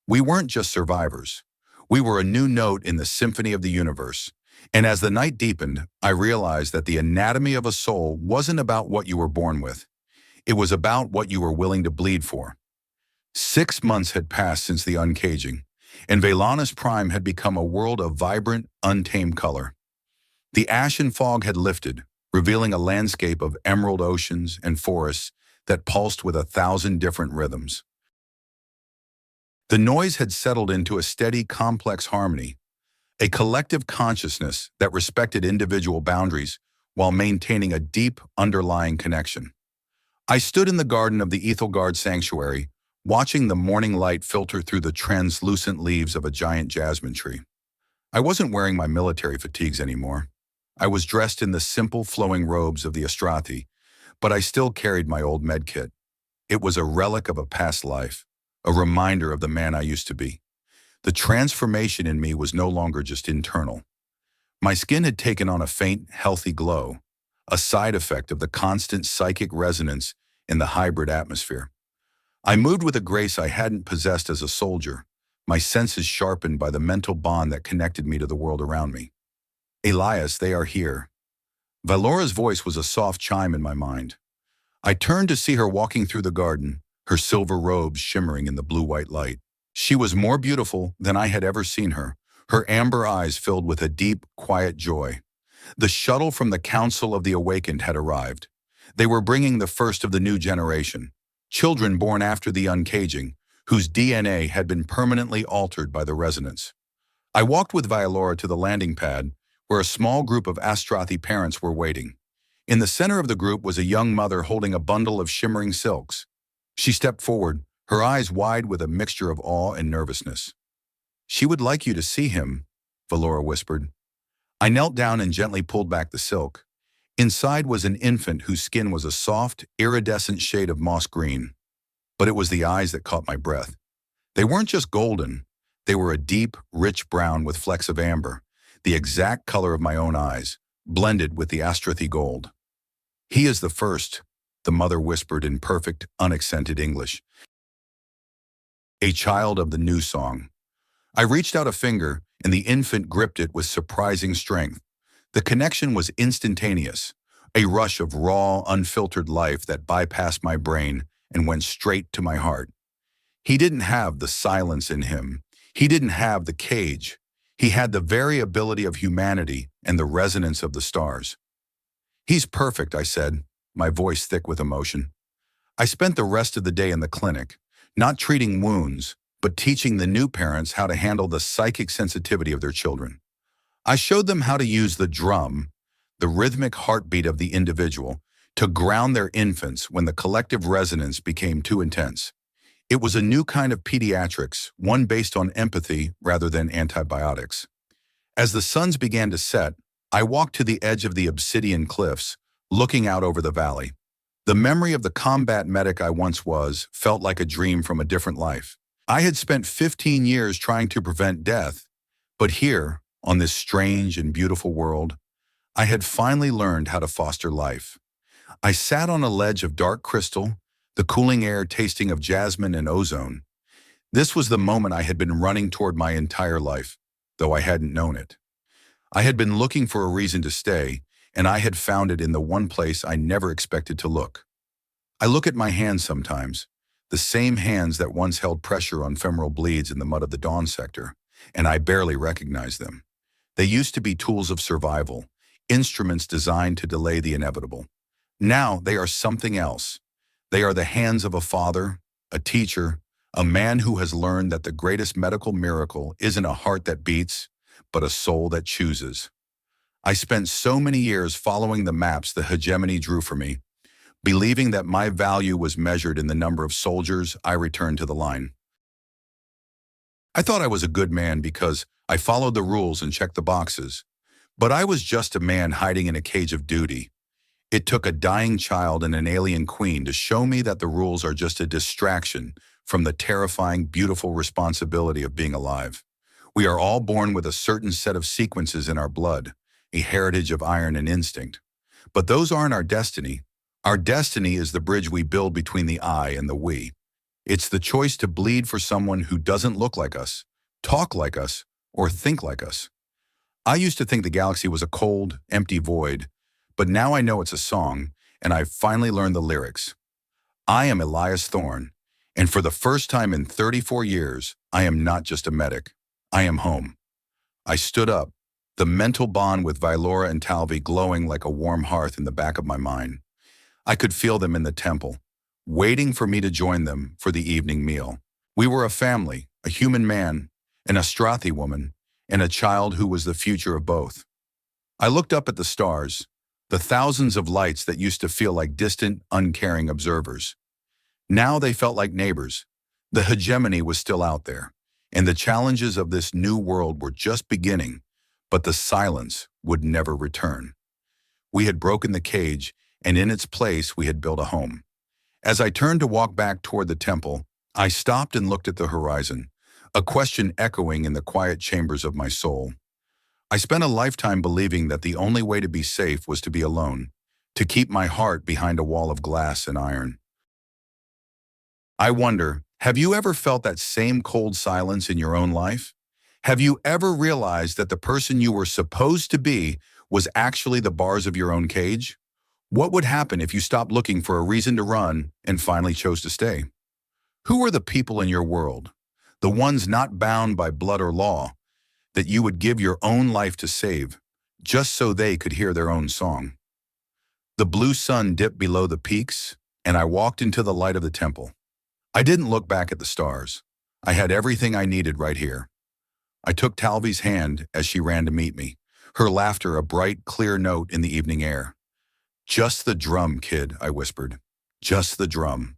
We weren't just survivors. We were a new note in the symphony of the universe. And as the night deepened, I realized that the anatomy of a soul wasn't about what you were born with. It was about what you were willing to bleed for. 6 months had passed since the uncaging, and Velanus Prime had become a world of vibrant, untamed color. The ashen fog had lifted, revealing a landscape of emerald oceans and forests that pulsed with 1,000 different rhythms. The noise had settled into a steady, complex harmony, a collective consciousness that respected individual boundaries while maintaining a deep, underlying connection. I stood in the garden of the Ethelgard Sanctuary, watching the morning light filter through the translucent leaves of a giant jasmine tree. I wasn't wearing my military fatigues anymore. I was dressed in the simple, flowing robes of the Astrathi, but I still carried my old medkit. It was a relic of a past life, a reminder of the man I used to be. The transformation in me was no longer just internal. My skin had taken on a faint, healthy glow, a side effect of the constant psychic resonance in the hybrid atmosphere. I moved with a grace I hadn't possessed as a soldier, my senses sharpened by the mental bond that connected me to the world around me. Elias, they are here. Valora's voice was a soft chime in my mind. I turned to see her walking through the garden, her silver robes shimmering in the blue-white light. She was more beautiful than I had ever seen her, her amber eyes filled with a deep, quiet joy. The shuttle from the Council of the Awakened had arrived. They were bringing the first of the new generation, children born after the uncaging, whose DNA had been permanently altered by the resonance. I walked with Violora to the landing pad, where a small group of Astrathi parents were waiting. In the center of the group was a young mother holding a bundle of shimmering silks. She stepped forward, her eyes wide with a mixture of awe and nervousness. "She would like you to see him," Valora whispered. I knelt down and gently pulled back the silk. Inside was an infant whose skin was a soft, iridescent shade of moss green. But it was the eyes that caught my breath. They weren't just golden. They were a deep, rich brown with flecks of amber, the exact color of my own eyes, blended with the Astrathi gold. "He is the first," the mother whispered in perfect, unaccented English. "A child of the new song." I reached out a finger, and the infant gripped it with surprising strength. The connection was instantaneous, a rush of raw, unfiltered life that bypassed my brain and went straight to my heart. He didn't have the silence in him. He didn't have the cage. He had the variability of humanity and the resonance of the stars. "He's perfect," I said, my voice thick with emotion. I spent the rest of the day in the clinic, not treating wounds, but teaching the new parents how to handle the psychic sensitivity of their children. I showed them how to use the drum, the rhythmic heartbeat of the individual, to ground their infants when the collective resonance became too intense. It was a new kind of pediatrics, one based on empathy rather than antibiotics. As the suns began to set, I walked to the edge of the obsidian cliffs, looking out over the valley. The memory of the combat medic I once was felt like a dream from a different life. I had spent 15 years trying to prevent death, but here, on this strange and beautiful world, I had finally learned how to foster life. I sat on a ledge of dark crystal, the cooling air tasting of jasmine and ozone. This was the moment I had been running toward my entire life, though I hadn't known it. I had been looking for a reason to stay, and I had found it in the one place I never expected to look. I look at my hands sometimes, the same hands that once held pressure on femoral bleeds in the mud of the Dawn sector, and I barely recognize them. They used to be tools of survival, instruments designed to delay the inevitable. Now they are something else. They are the hands of a father, a teacher, a man who has learned that the greatest medical miracle isn't a heart that beats, but a soul that chooses. I spent so many years following the maps the hegemony drew for me, believing that my value was measured in the number of soldiers I returned to the line. I thought I was a good man because I followed the rules and checked the boxes, but I was just a man hiding in a cage of duty. It took a dying child and an alien queen to show me that the rules are just a distraction from the terrifying, beautiful responsibility of being alive. We are all born with a certain set of sequences in our blood, a heritage of iron and instinct. But those aren't our destiny. Our destiny is the bridge we build between the I and the we. It's the choice to bleed for someone who doesn't look like us, talk like us, or think like us. I used to think the galaxy was a cold, empty void, but now I know it's a song, and I've finally learned the lyrics. I am Elias Thorne, And for the first time in 34 years, I am not just a medic. I am home. I stood up, the mental bond with Vylora and Talvi glowing like a warm hearth in the back of my mind. I could feel them in the temple, waiting for me to join them for the evening meal. We were a family, a human man, an Astrathi woman, and a child who was the future of both. I looked up at the stars, the thousands of lights that used to feel like distant, uncaring observers. Now they felt like neighbors. The hegemony was still out there, and the challenges of this new world were just beginning, but the silence would never return. We had broken the cage, and in its place we had built a home. As I turned to walk back toward the temple, I stopped and looked at the horizon, a question echoing in the quiet chambers of my soul. I spent a lifetime believing that the only way to be safe was to be alone, to keep my heart behind a wall of glass and iron. I wonder, have you ever felt that same cold silence in your own life? Have you ever realized that the person you were supposed to be was actually the bars of your own cage? What would happen if you stopped looking for a reason to run and finally chose to stay? Who are the people in your world, the ones not bound by blood or law, that you would give your own life to save, just so they could hear their own song? The blue sun dipped below the peaks, and I walked into the light of the temple. I didn't look back at the stars. I had everything I needed right here. I took Talvi's hand as she ran to meet me, her laughter a bright, clear note in the evening air. "Just the drum, kid," I whispered. "Just the drum."